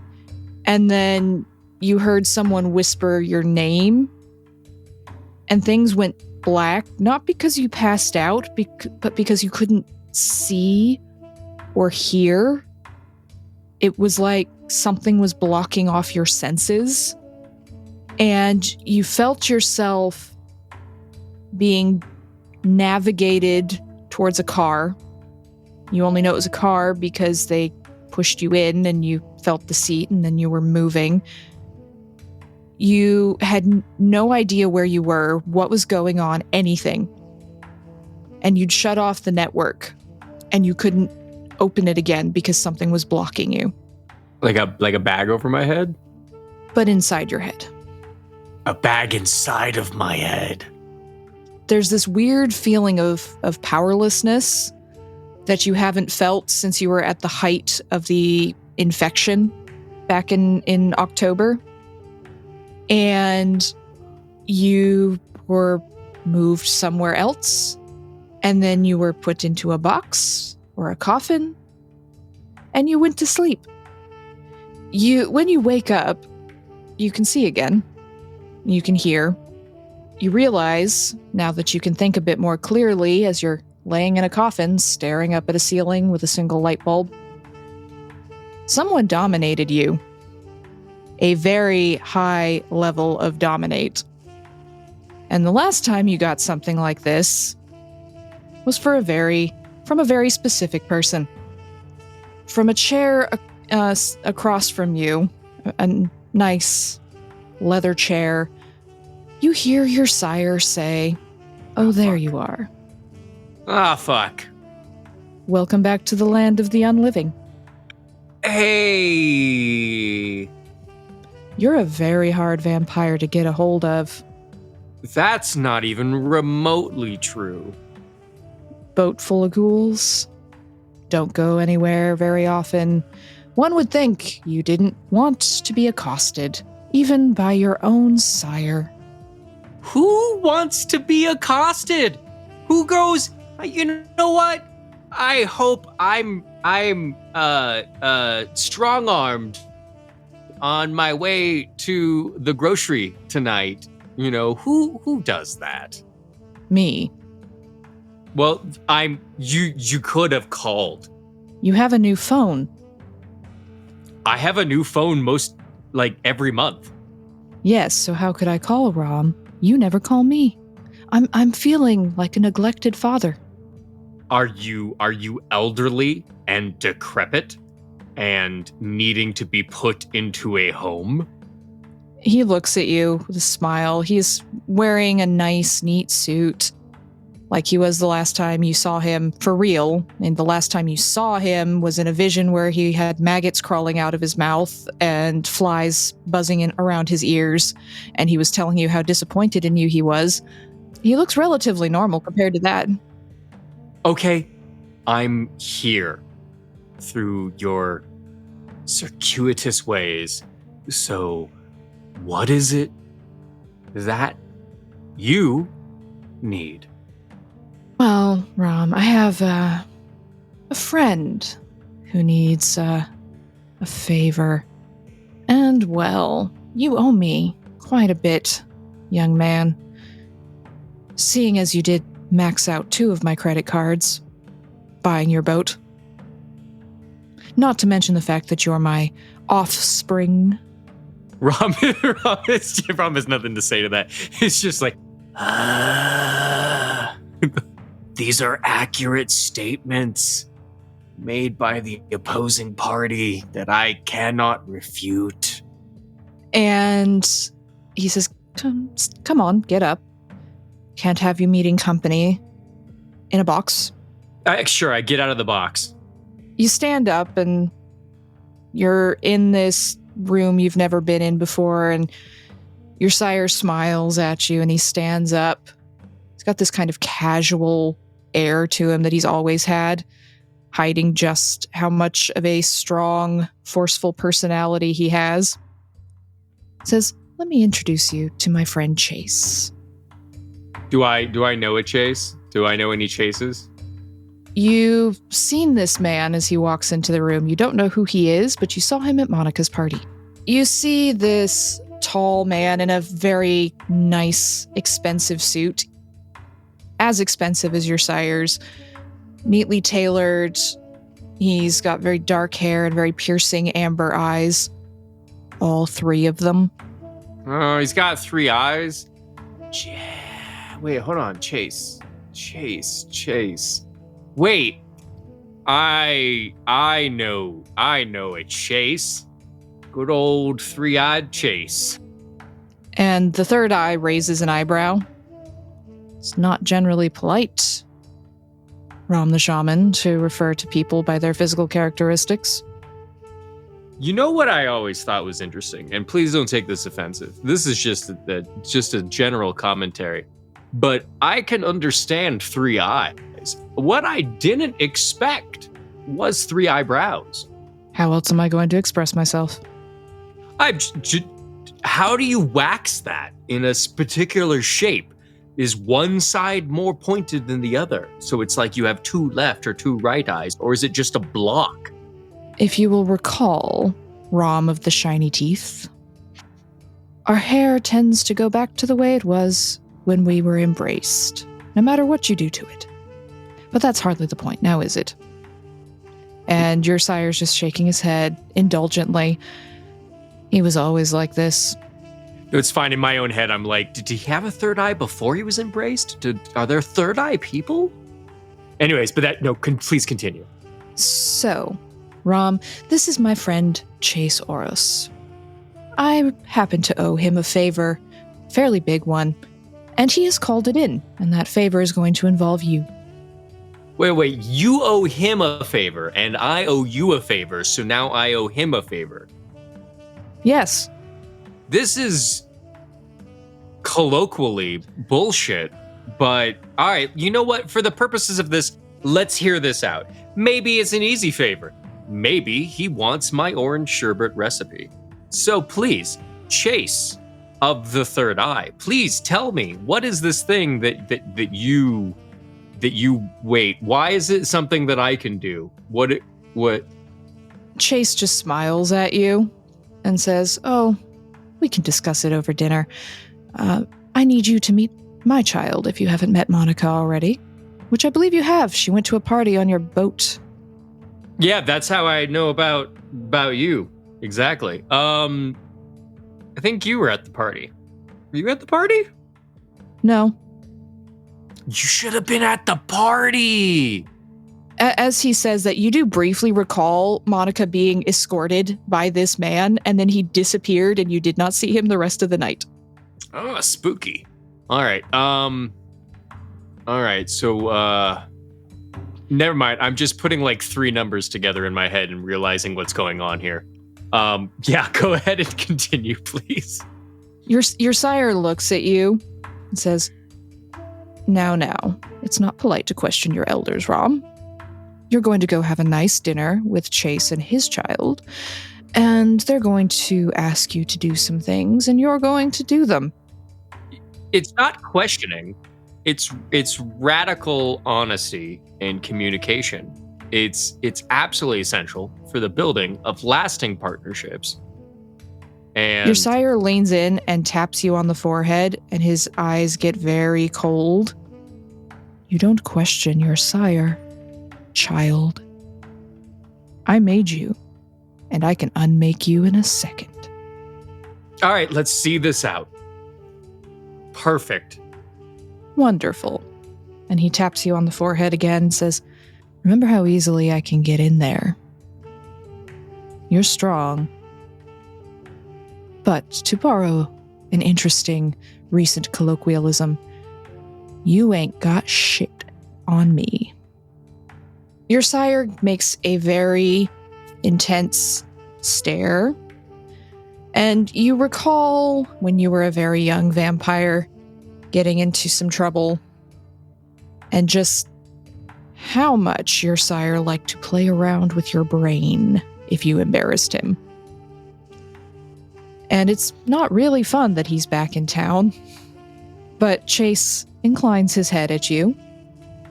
and then you heard someone whisper your name, and things went black, not because you passed out, but because you couldn't see or hear. It was like something was blocking off your senses, and you felt yourself being navigated towards a car. You only know it was a car because they pushed you in and you felt the seat and then you were moving. You had no idea where you were, what was going on, anything. And you'd shut off the network and you couldn't open it again because something was blocking you. Like a bag over my head? But inside your head. A bag inside of my head. There's this weird feeling of powerlessness that you haven't felt since you were at the height of the infection back in October. And you were moved somewhere else, and then you were put into a box or a coffin, and you went to sleep. When you wake up, you can see again. You can hear. You realize, now that you can think a bit more clearly as you're laying in a coffin, staring up at a ceiling with a single light bulb, someone dominated you. A very high level of dominate. And the last time you got something like this was from a very specific person. From a chair across from you, a nice leather chair, you hear your sire say, "Oh, there you are. Ah, fuck. Welcome back to the land of the unliving. Hey. You're a very hard vampire to get a hold of. That's not even remotely true. Boat full of ghouls. Don't go anywhere very often. One would think you didn't want to be accosted, even by your own sire." Who wants to be accosted? Who goes, you know what? I hope I'm strong-armed on my way to the grocery tonight. You know, who does that? Me. Well, you could have called. You have a new phone. I have a new phone every month. Yes, so how could I call, Rahm? You never call me. I'm feeling like a neglected father. Are you elderly and decrepit and needing to be put into a home? He looks at you with a smile. He's wearing a nice, neat suit. like he was the last time you saw him for real. And the last time you saw him was in a vision where he had maggots crawling out of his mouth and flies buzzing around his ears. And he was telling you how disappointed in you he was. He looks relatively normal compared to that. Okay, I'm here through your circuitous ways. So, what is it that you need? Well, Rahm, I have a friend who needs a favor. And, well, you owe me quite a bit, young man. Seeing as you did max out 2 of my credit cards, buying your boat. Not to mention the fact that you're my offspring. Rahm has nothing to say to that. It's just like, these are accurate statements made by the opposing party that I cannot refute. And he says, come on, get up. Can't have you meeting company in a box. Sure, I get out of the box. You stand up and you're in this room you've never been in before, and your sire smiles at you and he stands up. He's got this kind of casual air to him that he's always had, hiding just how much of a strong, forceful personality he has. Says, let me introduce you to my friend Chase. Do I know a Chase? Do I know any Chases? You've seen this man as he walks into the room. You don't know who he is, but you saw him at Monica's party. You see this tall man in a very nice, expensive suit. As expensive as your sire's. Neatly tailored. He's got very dark hair and very piercing amber eyes. All 3 of them. Oh, he's got 3 eyes? Wait, hold on. Chase. Wait. I know a Chase. Good old 3-eyed Chase. And the 3rd eye raises an eyebrow. It's not generally polite, Rahm the Shaman, to refer to people by their physical characteristics. You know what I always thought was interesting, and please don't take this offensive. This is just a general commentary. But I can understand 3 eyes. What I didn't expect was 3 eyebrows. How else am I going to express myself? How do you wax that in a particular shape? Is one side more pointed than the other? So it's like you have 2 left or 2 right eyes, or is it just a block? If you will recall, Rahm of the shiny teeth, our hair tends to go back to the way it was when we were embraced, no matter what you do to it. But that's hardly the point, now is it? And your sire's just shaking his head indulgently. He was always like this. It's fine. In my own head, I'm like, did he have a 3rd eye before he was embraced? Are there 3rd eye people? Anyways, but please continue. So, Rahm, this is my friend Chase Oros. I happen to owe him a favor, fairly big one, and he has called it in, and that favor is going to involve you. Wait, you owe him a favor, and I owe you a favor, so now I owe him a favor. Yes. This is colloquially bullshit, but all right, you know what? For the purposes of this, let's hear this out. Maybe it's an easy favor. Maybe he wants my orange sherbet recipe. So please, Chase of the 3rd eye, please tell me, what is this thing that you wait? Why is it something that I can do? What? Chase just smiles at you and says, "Oh, we can discuss it over dinner. I need you to meet my child if you haven't met Monika already, which I believe you have. She went to a party on your boat." Yeah, that's how I know about you. Exactly. I think you were at the party. Were you at the party? No. You should have been at the party. As he says that, you do briefly recall Monika being escorted by this man, and then he disappeared and you did not see him the rest of the night. Oh, spooky. All right. All right, so never mind. I'm just putting like 3 numbers together in my head and realizing what's going on here. Yeah, go ahead and continue, please. Your sire looks at you and says, Now, it's not polite to question your elders, Rahm. You're going to go have a nice dinner with Chase and his child, and they're going to ask you to do some things, and you're going to do them. It's not questioning. It's radical honesty and communication. It's absolutely essential for the building of lasting partnerships. And Your sire leans in and taps you on the forehead, and his eyes get very cold. You don't question your sire, child. I made you, and I can unmake you in a second. All right, let's see this out. Perfect. Wonderful. And he taps you on the forehead again and says, Remember how easily I can get in there. You're strong. But to borrow an interesting recent colloquialism, you ain't got shit on me. Your sire makes a very intense stare, and you recall when you were a very young vampire getting into some trouble, and just how much your sire liked to play around with your brain if you embarrassed him. And it's not really fun that he's back in town. But Chase inclines his head at you.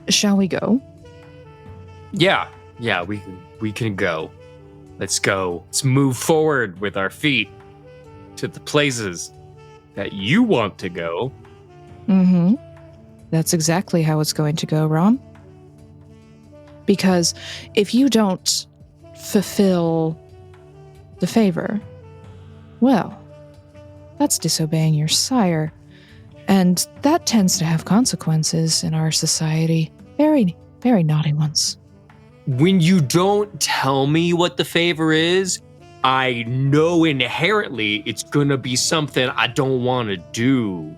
Shall we go? Yeah, we can go. Let's go. Let's move forward with our feet to the places that you want to go. Mm-hmm. That's exactly how it's going to go, Rahm. Because if you don't fulfill the favor, well, that's disobeying your sire. And that tends to have consequences in our society. Very, very naughty ones. When you don't tell me what the favor is, I know inherently it's gonna be something I don't want to do.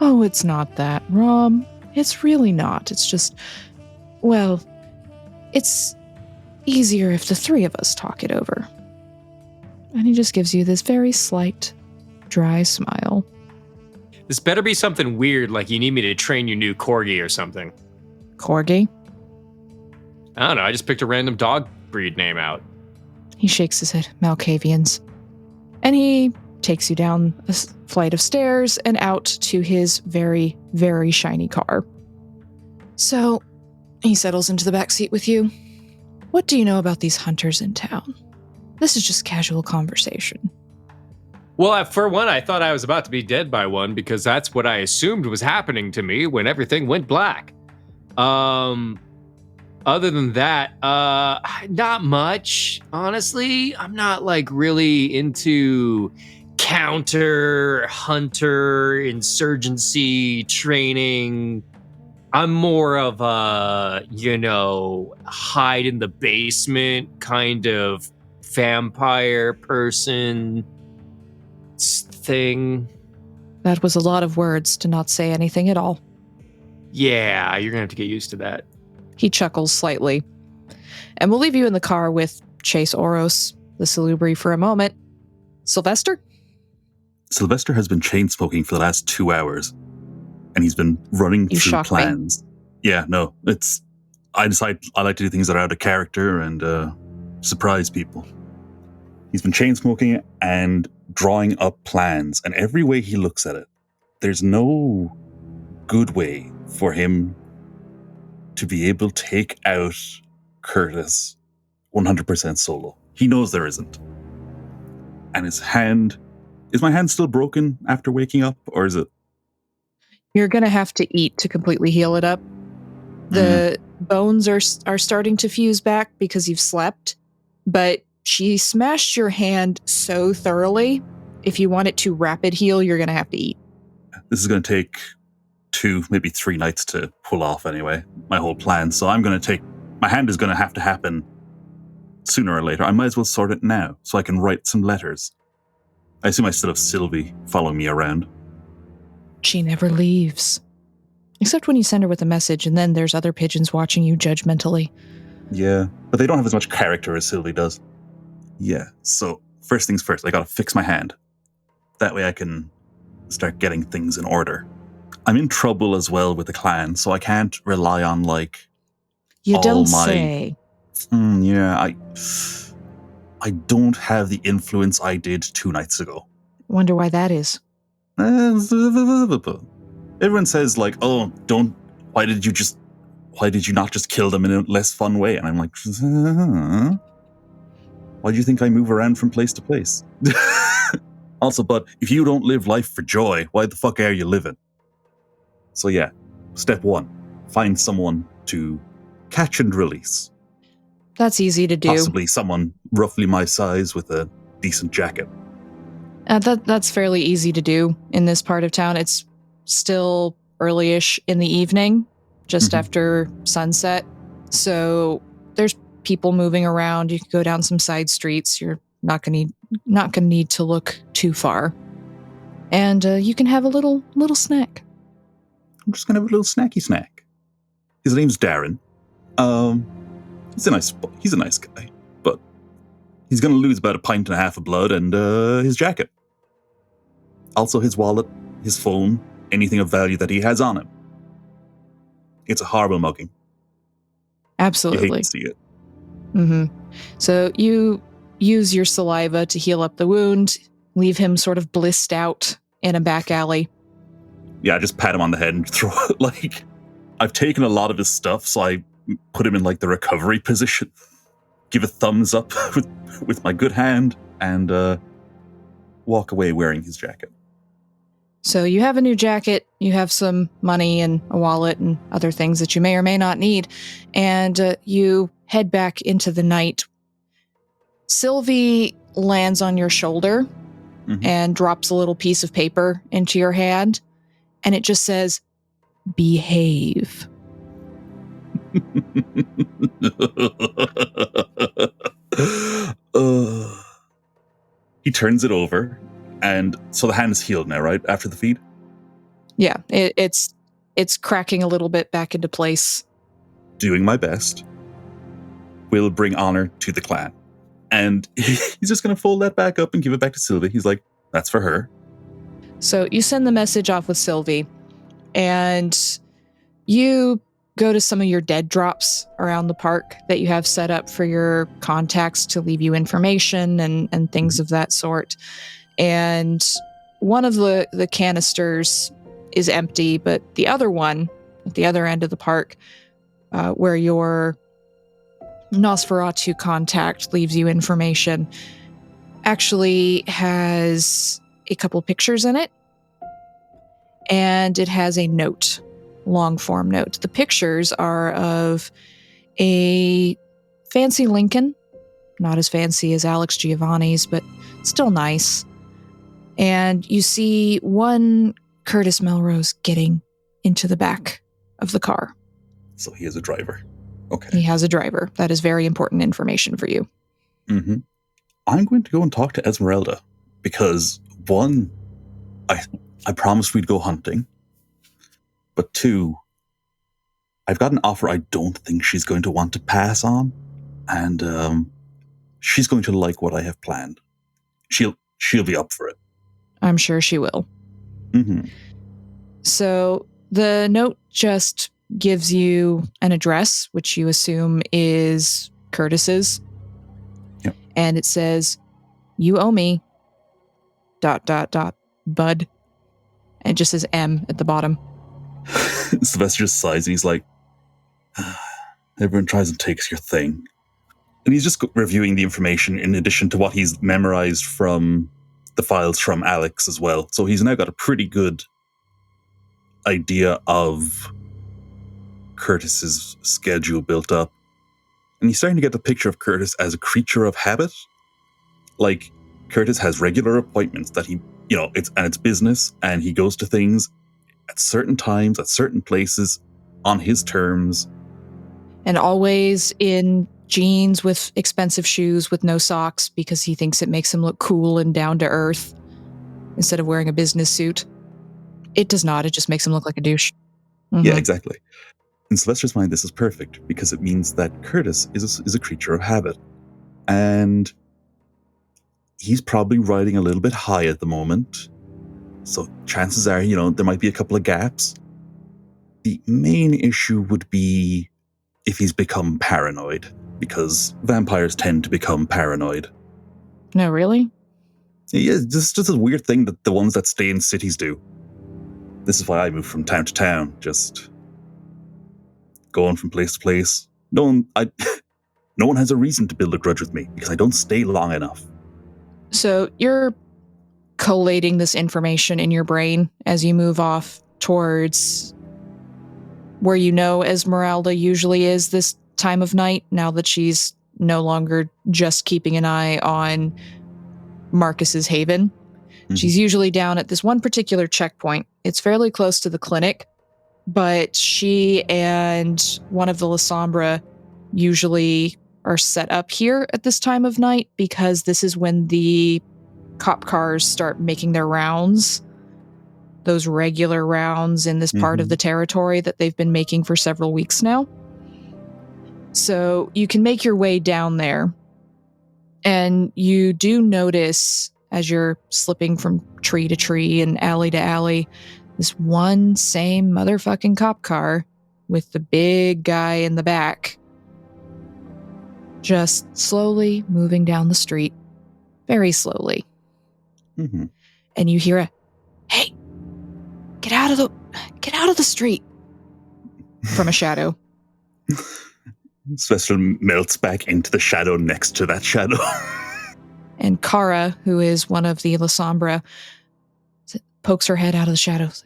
Oh, it's not that, Rahm. It's really not. It's just, well, it's easier if the 3 of us talk it over. And he just gives you this very slight, dry smile. This better be something weird, like you need me to train your new corgi or something. Corgi? I don't know, I just picked a random dog breed name out. He shakes his head. Malkavians. And he takes you down a flight of stairs and out to his very, very shiny car. So, he settles into the back seat with you. What do you know about these hunters in town? This is just casual conversation. Well, for one, I thought I was about to be dead by one because that's what I assumed was happening to me when everything went black. Other than that, not much. Honestly, I'm not like really into counter, hunter, insurgency training. I'm more of a, hide in the basement kind of vampire person thing. That was a lot of words to not say anything at all. Yeah, you're gonna have to get used to that. He chuckles slightly. And we'll leave you in the car with Chase Oros, the Salubri, for a moment. Sylvester? Sylvester has been chain smoking for the last 2 hours, and he's been running You through shock plans. Yeah, no, I decide I like to do things that are out of character and surprise people. He's been chain smoking and drawing up plans, and every way he looks at it, there's no good way for him to be able to take out Curtis 100% solo. He knows there isn't. And his hand... Is my hand still broken after waking up, or is it... You're going to have to eat to completely heal it up. The bones are starting to fuse back because you've slept, but she smashed your hand so thoroughly, if you want it to rapid heal, you're going to have to eat. This is going to take 2, maybe 3 nights to pull off anyway, my whole plan. So my hand is going to have to happen sooner or later. I might as well sort it now so I can write some letters. I assume I still have Sylvie following me around. She never leaves. Except when you send her with a message and then there's other pigeons watching you judgmentally. Yeah, but they don't have as much character as Sylvie does. Yeah, so first things first, I gotta fix my hand. That way I can start getting things in order. I'm in trouble as well with the clan, so I can't rely on, like, You all don't my... say. I don't have the influence I did 2 nights ago. Wonder why that is. Everyone says, like, oh, why did you not just kill them in a less fun way? And I'm like, why do you think I move around from place to place? Also, but if you don't live life for joy, why the fuck are you living? So yeah, step 1, find someone to catch and release. That's easy to do. Possibly someone roughly my size with a decent jacket. That's fairly easy to do in this part of town. It's still early-ish in the evening, just after sunset. So there's people moving around. You can go down some side streets. You're not gonna need to look too far. And you can have a little snack. I'm just gonna have a little snacky snack. His name's Darren. He's a nice guy, but he's gonna lose about 1.5 pints of blood and his jacket. Also his wallet, his phone, anything of value that he has on him. It's a horrible mugging. Absolutely. You hate to see it. So you use your saliva to heal up the wound, leave him sort of blissed out in a back alley. Yeah, I just pat him on the head and throw it. Like, I've taken a lot of his stuff, so I put him in, like, the recovery position. Give a thumbs up with my good hand and walk away wearing his jacket. So you have a new jacket, you have some money and a wallet and other things that you may or may not need, and you head back into the night. Sylvie lands on your shoulder and drops a little piece of paper into your hand, and it just says, "Behave." He turns it over, and so the hand is healed now, right? After the feed? Yeah, it's cracking a little bit back into place. Doing my best will bring honor to the clan. And he's just going to fold that back up and give it back to Sylvie. He's like, that's for her. So you send the message off with Sylvie, and you go to some of your dead drops around the park that you have set up for your contacts to leave you information and things of that sort. And one of the canisters is empty, but the other one, at the other end of the park, where your Nosferatu contact leaves you information, actually has a couple pictures in it, and it has a note, long form note. The pictures are of a fancy Lincoln, not as fancy as Alex Giovanni's, but still nice. And you see one Curtis Melrose getting into the back of the car. So he is a driver. Okay. He has a driver. That is very important information for you. I'm going to go and talk to Esmeralda because, 1, I promised we'd go hunting, but 2, I've got an offer I don't think she's going to want to pass on, and she's going to like what I have planned. She'll be up for it. I'm sure she will. So the note just gives you an address, which you assume is Curtis's. Yep. And it says, "You owe me ... bud." And it just says M at the bottom. Sylvester just sighs and he's like, everyone tries and takes your thing. And he's just reviewing the information in addition to what he's memorized from the files from Alex as well. So he's now got a pretty good idea of Curtis's schedule built up. And he's starting to get the picture of Curtis as a creature of habit. Like, Curtis has regular appointments that he, it's business, and he goes to things at certain times, at certain places, on his terms. And always in jeans with expensive shoes with no socks because he thinks it makes him look cool and down to earth instead of wearing a business suit. It does not. It just makes him look like a douche. Yeah, exactly. In Sylvester's mind, this is perfect because it means that Curtis is a creature of habit. And he's probably riding a little bit high at the moment. So chances are, there might be a couple of gaps. The main issue would be if he's become paranoid, because vampires tend to become paranoid. No, really? Yeah, just a weird thing that the ones that stay in cities do. This is why I move from town to town, just going from place to place. No one has a reason to build a grudge with me because I don't stay long enough. So you're collating this information in your brain as you move off towards where Esmeralda usually is this time of night, now that she's no longer just keeping an eye on Marcus's haven. Mm-hmm. She's usually down at this one particular checkpoint. It's fairly close to the clinic, but she and one of the La Sombra usually are set up here at this time of night because this is when the cop cars start making their rounds, those regular rounds in this part of the territory that they've been making for several weeks now. So you can make your way down there, and you do notice as you're slipping from tree to tree and alley to alley, this one same motherfucking cop car with the big guy in the back just slowly moving down the street, very slowly. Mm-hmm. And you hear a, "Hey, get out of the street," from a shadow. Sylvester melts back into the shadow next to that shadow. And Kara, who is one of the La Sombra, pokes her head out of the shadows.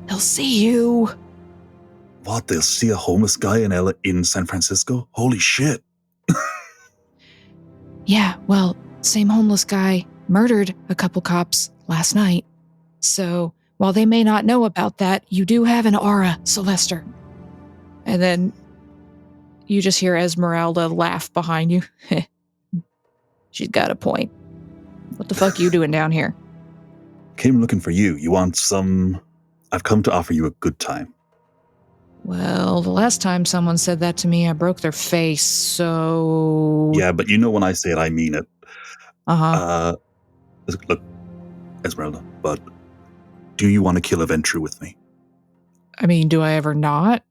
"They'll see you." What? They'll see a homeless guy in San Francisco? Holy shit. Yeah, well, same homeless guy murdered a couple cops last night. So while they may not know about that, you do have an aura, Sylvester. And then you just hear Esmeralda laugh behind you. She's got a point. What the fuck you doing down here? Came looking for you. You want some... I've come to offer you a good time. Well, the last time someone said that to me, I broke their face, so... Yeah, but when I say it, I mean it. Uh-huh. Look, Esmeralda, but do you want to kill a Ventrue with me? I mean, do I ever not?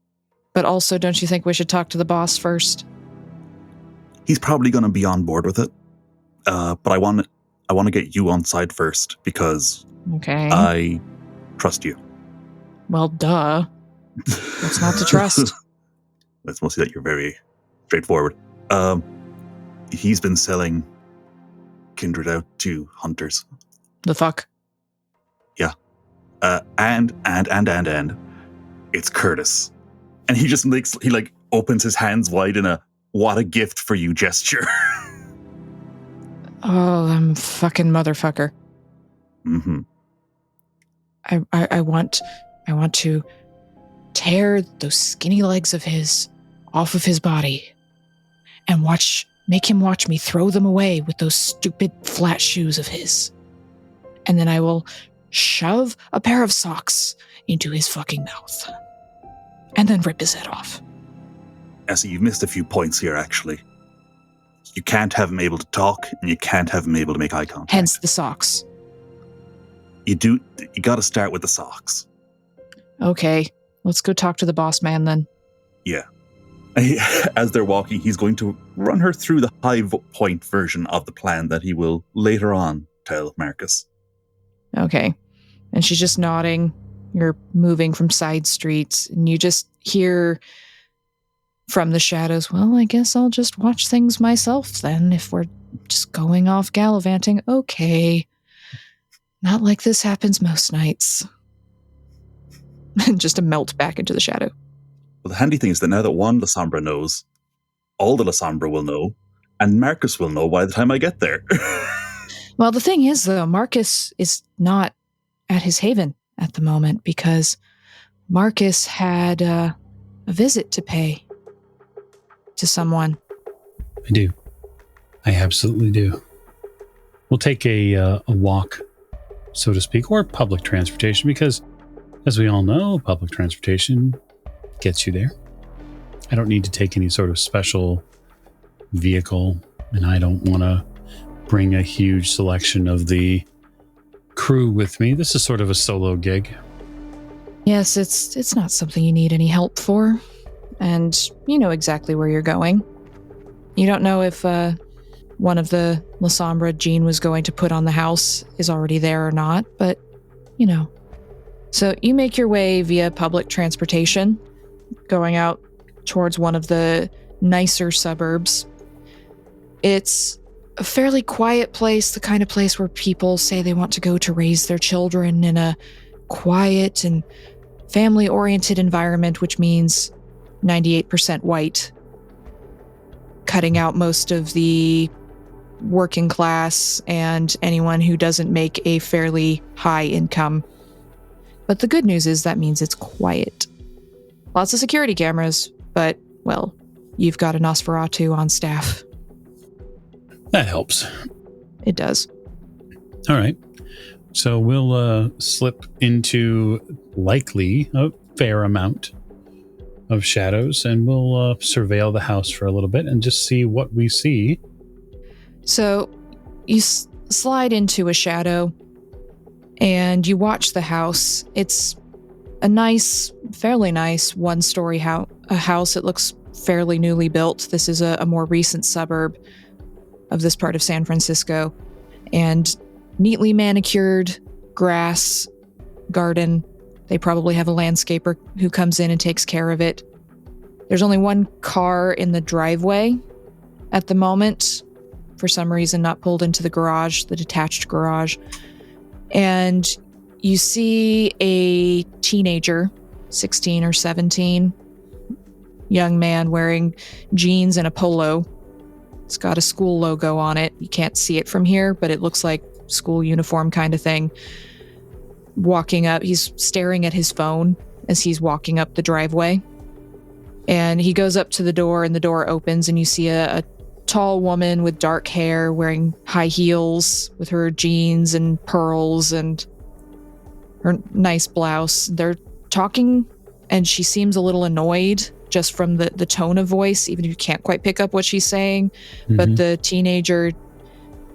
But also, don't you think we should talk to the boss first? He's probably going to be on board with it. But I want to get you on side first because I trust you. Well, duh. What's not to trust? That's mostly that you're very straightforward. He's been selling kindred out to hunters. The fuck? Yeah. And it's Curtis. And he just opens his hands wide in a "what a gift for you" gesture. Oh, I'm fucking motherfucker. Mm-hmm. I want to tear those skinny legs of his off of his body and make him watch me throw them away with those stupid flat shoes of his. And then I will shove a pair of socks into his fucking mouth and then rip his head off. Essie, you've missed a few points here, actually. You can't have him able to talk, and you can't have him able to make eye contact. Hence the socks. You got to start with the socks. Okay, let's go talk to the boss man then. Yeah. As they're walking, he's going to run her through the high point version of the plan that he will later on tell Marcus. Okay. And she's just nodding. You're moving from side streets, and you just hear from the shadows, "Well, I guess I'll just watch things myself then, if we're just going off gallivanting. Okay. Not like this happens most nights." And just to melt back into the shadow. Well, the handy thing is that now that one La Sombra knows, all the La Sombra will know, and Marcus will know by the time I get there. Well, the thing is, though, Marcus is not at his haven at the moment because Marcus had a visit to pay to someone. I do. I absolutely do. We'll take a walk, so to speak, or public transportation, because As we all know, public transportation gets you there. I don't need to take any sort of special vehicle, and I don't want to bring a huge selection of the crew with me. This is sort of a solo gig. Yes, it's not something you need any help for, and you know exactly where you're going. You don't know if one of the La Sombra Jean was going to put on the house is already there or not, but you know. So you make your way via public transportation, going out towards one of the nicer suburbs. It's a fairly quiet place, the kind of place where people say they want to go to raise their children in a quiet and family-oriented environment, which means 98% white, cutting out most of the working class and anyone who doesn't make a fairly high income. But the good news is that means it's quiet. Lots of security cameras, but, well, you've got a Nosferatu on staff. That helps. It does. All right. So we'll slip into likely a fair amount of shadows, and we'll surveil the house for a little bit and just see what we see. So you slide into a shadow and you watch the house. It's a nice, fairly nice one-story house. It looks fairly newly built. This is a more recent suburb of this part of San Francisco. And neatly manicured grass garden. They probably have a landscaper who comes in and takes care of it. There's only one car in the driveway at the moment. For some reason, not pulled into the garage, the detached garage. And you see a teenager, 16 or 17, young man wearing jeans and a polo. It's got a school logo on it. You can't see it from here, but it looks like school uniform kind of thing. Walking up, he's staring at his phone as he's walking up the driveway. And he goes up to the door, and the door opens, and you see a tall woman with dark hair wearing high heels with her jeans and pearls and her nice blouse. They're talking, and she seems a little annoyed just from the tone of voice, even if you can't quite pick up what she's saying. Mm-hmm. But the teenager,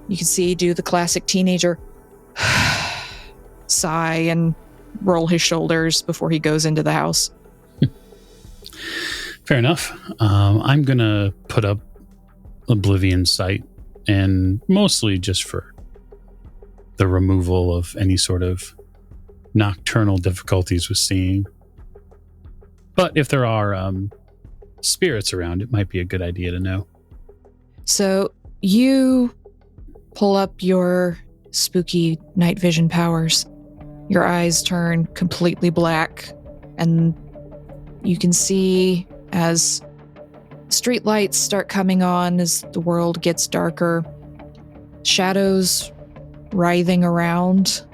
you can see, do the classic teenager sigh and roll his shoulders before he goes into the house. Fair enough. I'm going to put up Oblivion Sight, and mostly just for the removal of any sort of nocturnal difficulties with seeing. But if there are spirits around, it might be a good idea to know. So you pull up your spooky night vision powers. Your eyes turn completely black, and you can see as street lights start coming on as the world gets darker, shadows writhing around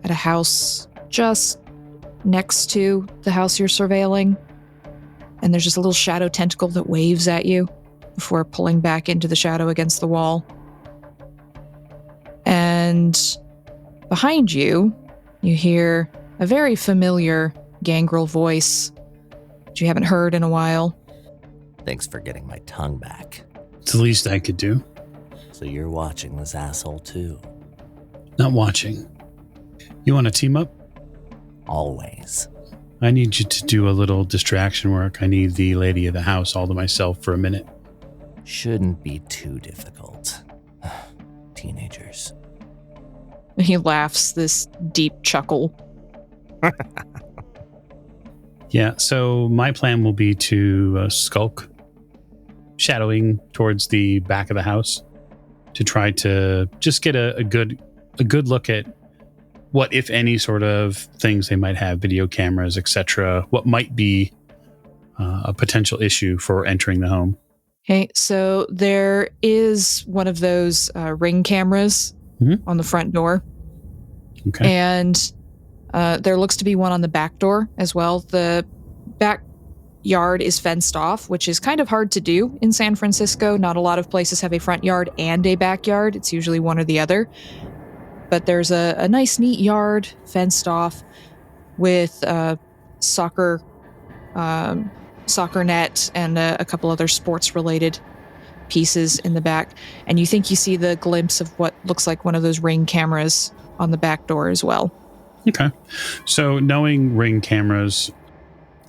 at a house just next to the house you're surveilling. And there's just a little shadow tentacle that waves at you before pulling back into the shadow against the wall. And behind you, you hear a very familiar gangrel voice that you haven't heard in a while. Thanks for getting my tongue back. It's the least I could do. So you're watching this asshole too? Not watching. You want to team up? Always. I need you to do a little distraction work. I need the lady of the house all to myself for a minute. Shouldn't be too difficult. Teenagers. He laughs this deep chuckle. Yeah, so my plan will be to skulk, shadowing towards the back of the house to try to just get a good look at what, if any, sort of things they might have, video cameras, etc. What might be a potential issue for entering the home. Okay, so there is one of those ring cameras on the front door. Okay. And there looks to be one on the back door as well. The backyard is fenced off, which is kind of hard to do in San Francisco. Not a lot of places have a front yard and a backyard. It's usually one or the other. But there's a nice, neat yard fenced off with soccer net and a couple other sports-related pieces in the back. And you think you see the glimpse of what looks like one of those Ring cameras on the back door as well. Okay. So knowing Ring cameras,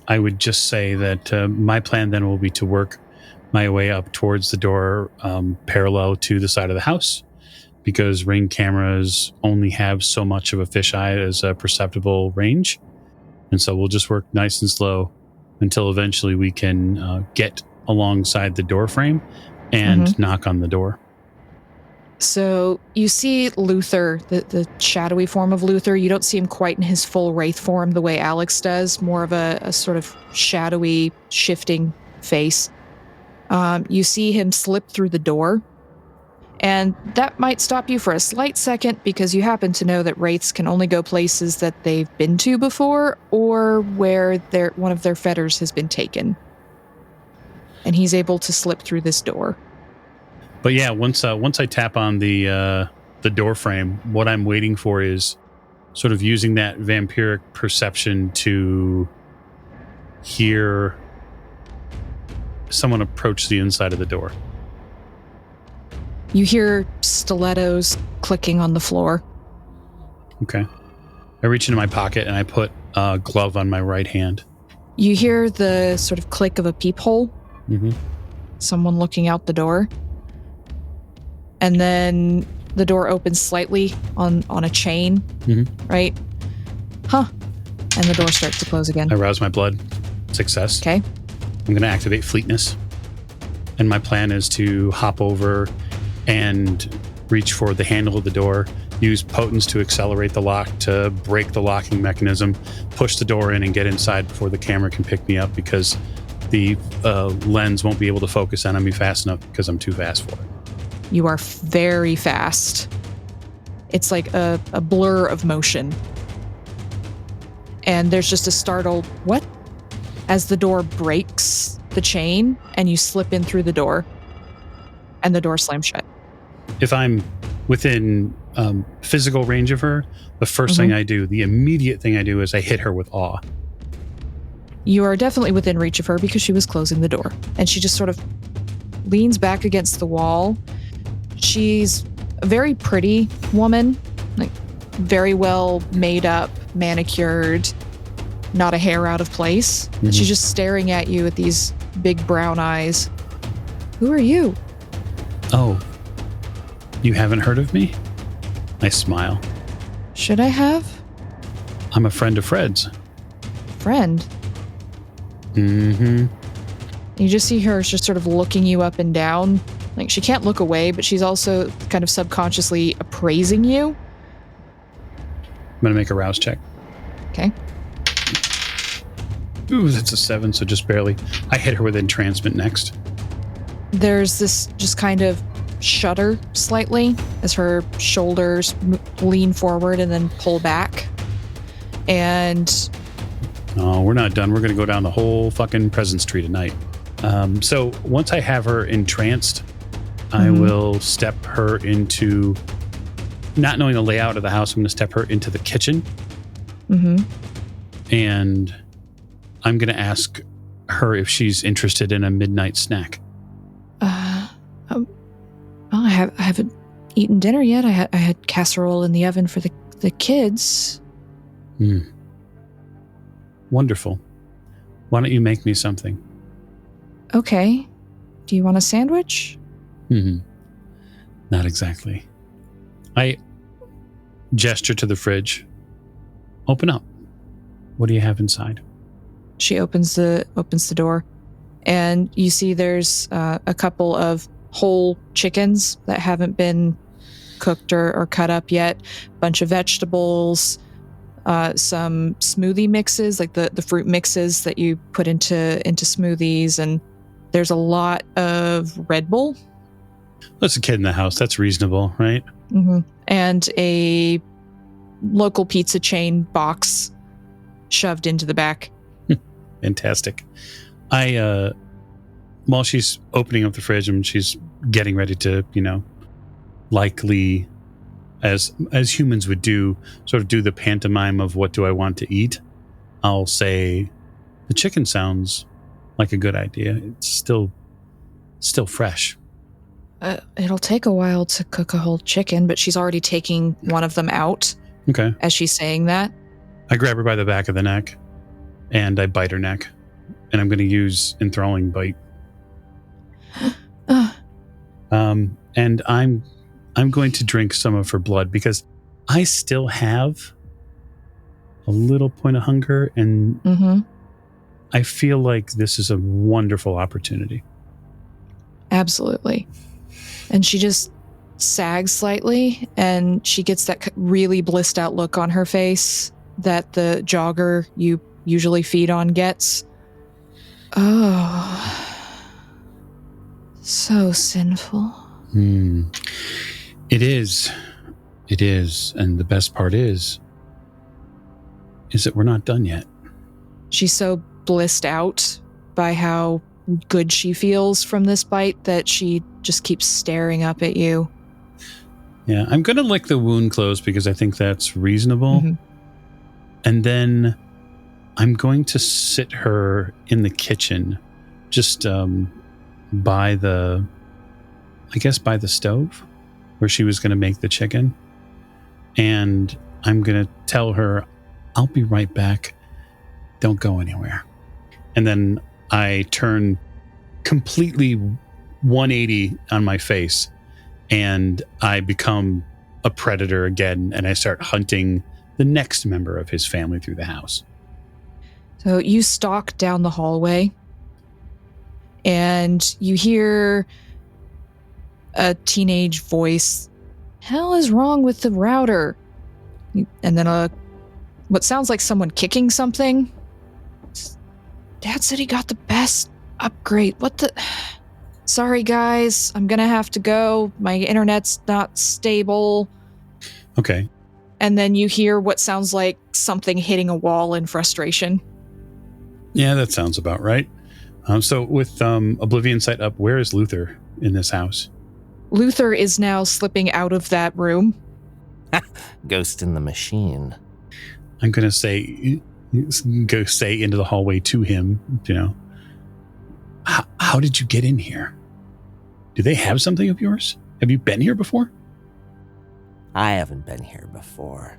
I would just say that my plan then will be to work my way up towards the door parallel to the side of the house, because Ring cameras only have so much of a fisheye as a perceptible range. And so we'll just work nice and slow until eventually we can get alongside the door frame and knock on the door. So you see Luther, the shadowy form of Luther. You don't see him quite in his full wraith form the way Alex does, more of a sort of shadowy, shifting face. You see him slip through the door, and that might stop you for a slight second because you happen to know that wraiths can only go places that they've been to before or where one of their fetters has been taken. And he's able to slip through this door. But yeah, once I tap on the door frame, what I'm waiting for is sort of using that vampiric perception to hear someone approach the inside of the door. You hear stilettos clicking on the floor. Okay. I reach into my pocket and I put a glove on my right hand. You hear the sort of click of a peephole. Mm-hmm. Someone looking out the door. And then the door opens slightly on a chain, right? Huh. And the door starts to close again. I rouse my blood. Success. Okay. I'm going to activate Fleetness. And my plan is to hop over and reach for the handle of the door, use Potence to accelerate the lock to break the locking mechanism, push the door in and get inside before the camera can pick me up, because the lens won't be able to focus on me fast enough because I'm too fast for it. You are very fast. It's like a blur of motion. And there's just a startled, what? As the door breaks the chain and you slip in through the door. And the door slams shut. If I'm within physical range of her, the first thing I do, the immediate thing I do is I hit her with awe. You are definitely within reach of her because she was closing the door. And she just sort of leans back against the wall. She's a very pretty woman, like very well made up, manicured, not a hair out of place. And she's just staring at you with these big brown eyes. Who are you? Oh, you haven't heard of me? I smile. Should I have? I'm a friend of Fred's. Friend? Mm-hmm. You just see her just sort of looking you up and down. Like, she can't look away, but she's also kind of subconsciously appraising you. I'm going to make a rouse check. Okay. Ooh, that's a 7, so just barely. I hit her with entrancement next. There's this just kind of shudder slightly as her shoulders lean forward and then pull back. And... Oh, we're not done. We're going to go down the whole fucking Presence Tree tonight. So once I have her entranced, I will step her into, not knowing the layout of the house, I'm going to step her into the kitchen. And I'm going to ask her if she's interested in a midnight snack. Well, I haven't eaten dinner yet. I had casserole in the oven for the kids. Wonderful. Why don't you make me something? Okay. Do you want a sandwich? Not exactly. I gesture to the fridge. Open up. What do you have inside? She opens the door, and you see there's a couple of whole chickens that haven't been cooked or cut up yet. Bunch of vegetables, some smoothie mixes, like the fruit mixes that you put into smoothies, and there's a lot of Red Bull. There's a kid in the house. That's reasonable, right? And a local pizza chain box shoved into the back. Fantastic. While she's opening up the fridge and she's getting ready to, likely, as humans would do, sort of do the pantomime of what do I want to eat. I'll say, the chicken sounds like a good idea. It's still fresh. It'll take a while to cook a whole chicken, but she's already taking one of them out. Okay. As she's saying that. I grab her by the back of the neck, and I bite her neck, and I'm going to use enthralling bite. And I'm going to drink some of her blood because I still have a little point of hunger, and I feel like this is a wonderful opportunity. Absolutely. And she just sags slightly, and she gets that really blissed out look on her face that the jogger you usually feed on gets. Oh, so sinful. It is. And the best part is that we're not done yet. She's so blissed out by how good she feels from this bite that she just keeps staring up at you. Yeah, I'm going to lick the wound closed because I think that's reasonable. And then I'm going to sit her in the kitchen, just by the stove where she was going to make the chicken. And I'm going to tell her, I'll be right back. Don't go anywhere. And then I turn completely 180 on my face, and I become a predator again, and I start hunting the next member of his family through the house. So you stalk down the hallway, and you hear a teenage voice, "Hell is wrong with the router?" And then what sounds like someone kicking something. Dad said he got the best upgrade. What the... Sorry, guys. I'm gonna have to go. My internet's not stable. Okay. And then you hear what sounds like something hitting a wall in frustration. Yeah, that sounds about right. So with Oblivion Sight up, where is Luther in this house? Luther is now slipping out of that room. Ghost in the machine. I'm going to go say into the hallway to him, how did you get in here? Do they have something of yours? Have you been here before? I haven't been here before,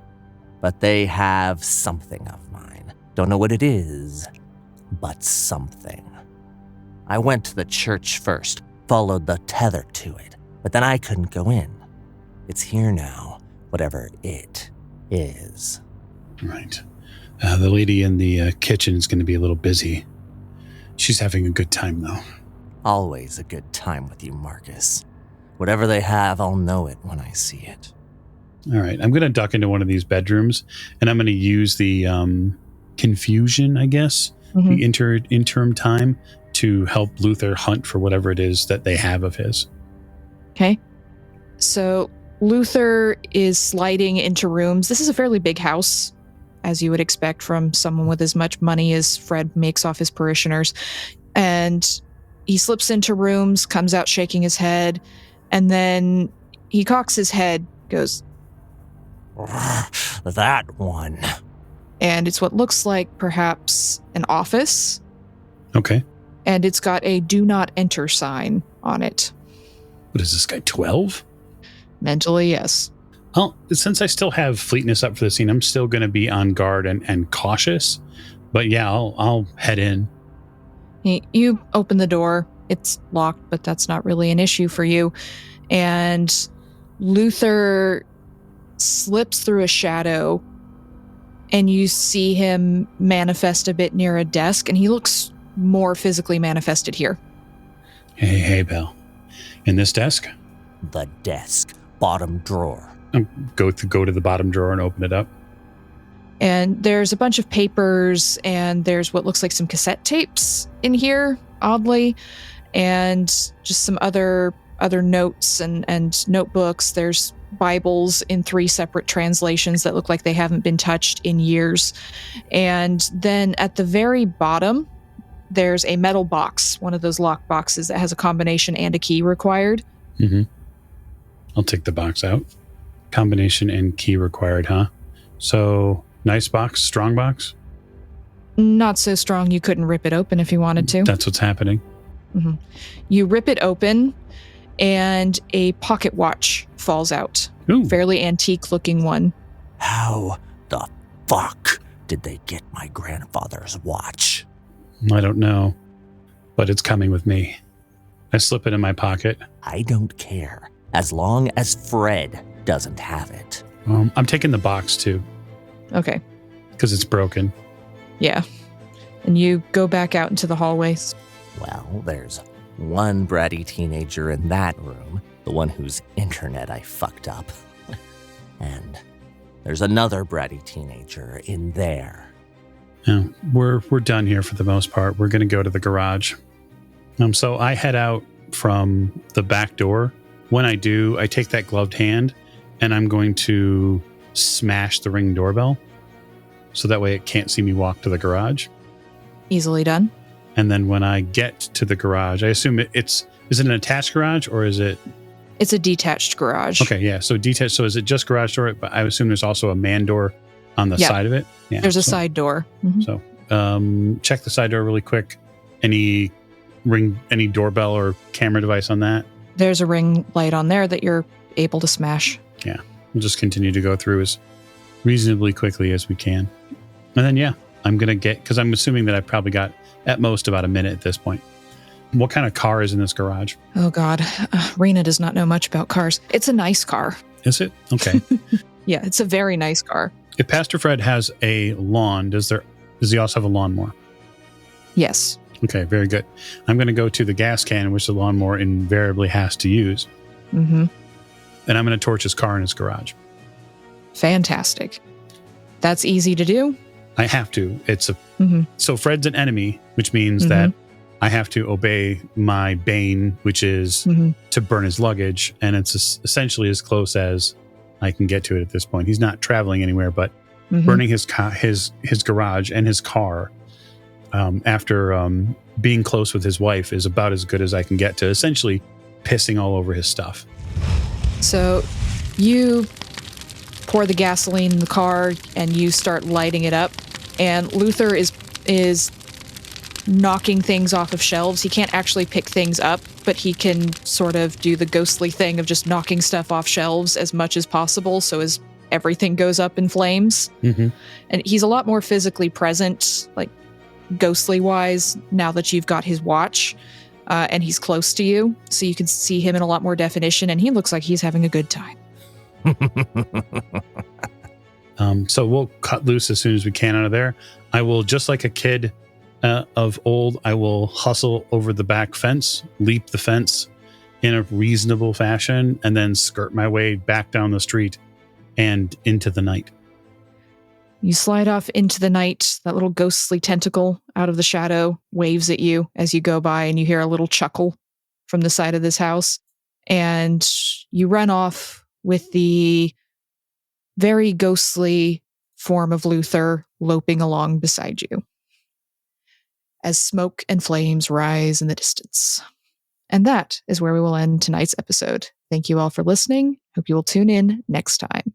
but they have something of mine. Don't know what it is, but something. I went to the church first, followed the tether to it, but then I couldn't go in. It's here now, whatever it is. Right. The lady in the kitchen is going to be a little busy. She's having a good time, though. Always a good time with you, Marcus. Whatever they have, I'll know it when I see it. All right. I'm going to duck into one of these bedrooms, and I'm going to use the confusion, I guess, the interim time to help Luther hunt for whatever it is that they have of his. Okay. So Luther is sliding into rooms. This is a fairly big house, as you would expect from someone with as much money as Fred makes off his parishioners. And he slips into rooms, comes out shaking his head, and then he cocks his head, goes, that one. And it's what looks like perhaps an office. Okay. And it's got a do not enter sign on it. What is this guy, 12? Mentally, yes. Well, since I still have fleetness up for the scene, I'm still going to be on guard and cautious. But yeah, I'll head in. You open the door. It's locked, but that's not really an issue for you. And Luther slips through a shadow, and you see him manifest a bit near a desk, and he looks more physically manifested here. Hey, Belle. In this desk? The desk. Bottom drawer. Go to the bottom drawer and open it up. And there's a bunch of papers, and there's what looks like some cassette tapes in here, oddly, and just some other notes and notebooks. There's Bibles in 3 separate translations that look like they haven't been touched in years. And then at the very bottom, there's a metal box, one of those lock boxes that has a combination and a key required. I'll take the box out. Combination and key required, huh? So, nice box, strong box? Not so strong you couldn't rip it open if you wanted to. That's what's happening. Mm-hmm. You rip it open, and a pocket watch falls out. Ooh. Fairly antique-looking one. How the fuck did they get my grandfather's watch? I don't know, but it's coming with me. I slip it in my pocket. I don't care, as long as Fred doesn't have it. I'm taking the box too, Okay. because it's broken. Yeah. And you go back out into the hallways. Well, there's one bratty teenager in that room, the one whose internet I fucked up. And there's another bratty teenager in there. Yeah, we're done here for the most part. We're going to go to the garage. So I head out from the back door. When I do, I take that gloved hand and I'm going to smash the Ring doorbell so that way it can't see me walk to the garage. Easily done. And then when I get to the garage, I assume is it an attached garage or is it? It's a detached garage. Okay, yeah. So detached. So is it just garage door? But I assume there's also a man door on the side of it. Yeah. There's a side door. Mm-hmm. So check the side door really quick. Any doorbell or camera device on that? There's a ring light on there that you're able to smash. Yeah. We'll just continue to go through as reasonably quickly as we can. And then, yeah, I'm going to because I'm assuming that I've probably got at most about a minute at this point. What kind of car is in this garage? Oh, God. Rena does not know much about cars. It's a nice car. Is it? Okay. Yeah, it's a very nice car. If Pastor Fred has a lawn, does he also have a lawnmower? Yes. Okay, very good. I'm going to go to the gas can, which the lawnmower invariably has to use. Mm-hmm. And I'm going to torch his car in his garage. Fantastic. That's easy to do. I have to. Mm-hmm. So Fred's an enemy, which means that I have to obey my bane, which is to burn his luggage. And it's essentially as close as I can get to it at this point. He's not traveling anywhere, but burning his garage and his car after being close with his wife is about as good as I can get to essentially pissing all over his stuff. So you pour the gasoline in the car and you start lighting it up. And Luther is knocking things off of shelves. He can't actually pick things up, but he can sort of do the ghostly thing of just knocking stuff off shelves as much as possible so as everything goes up in flames. Mm-hmm. And he's a lot more physically present, like ghostly wise, now that you've got his watch and he's close to you. So you can see him in a lot more definition and he looks like he's having a good time. So we'll cut loose as soon as we can out of there. I will, just like a kid of old, I will hustle over the back fence, leap the fence in a reasonable fashion, and then skirt my way back down the street and into the night. You slide off into the night. That little ghostly tentacle out of the shadow waves at you as you go by, and you hear a little chuckle from the side of this house. And you run off with the very ghostly form of Luther loping along beside you as smoke and flames rise in the distance. And that is where we will end tonight's episode. Thank you all for listening. Hope you will tune in next time.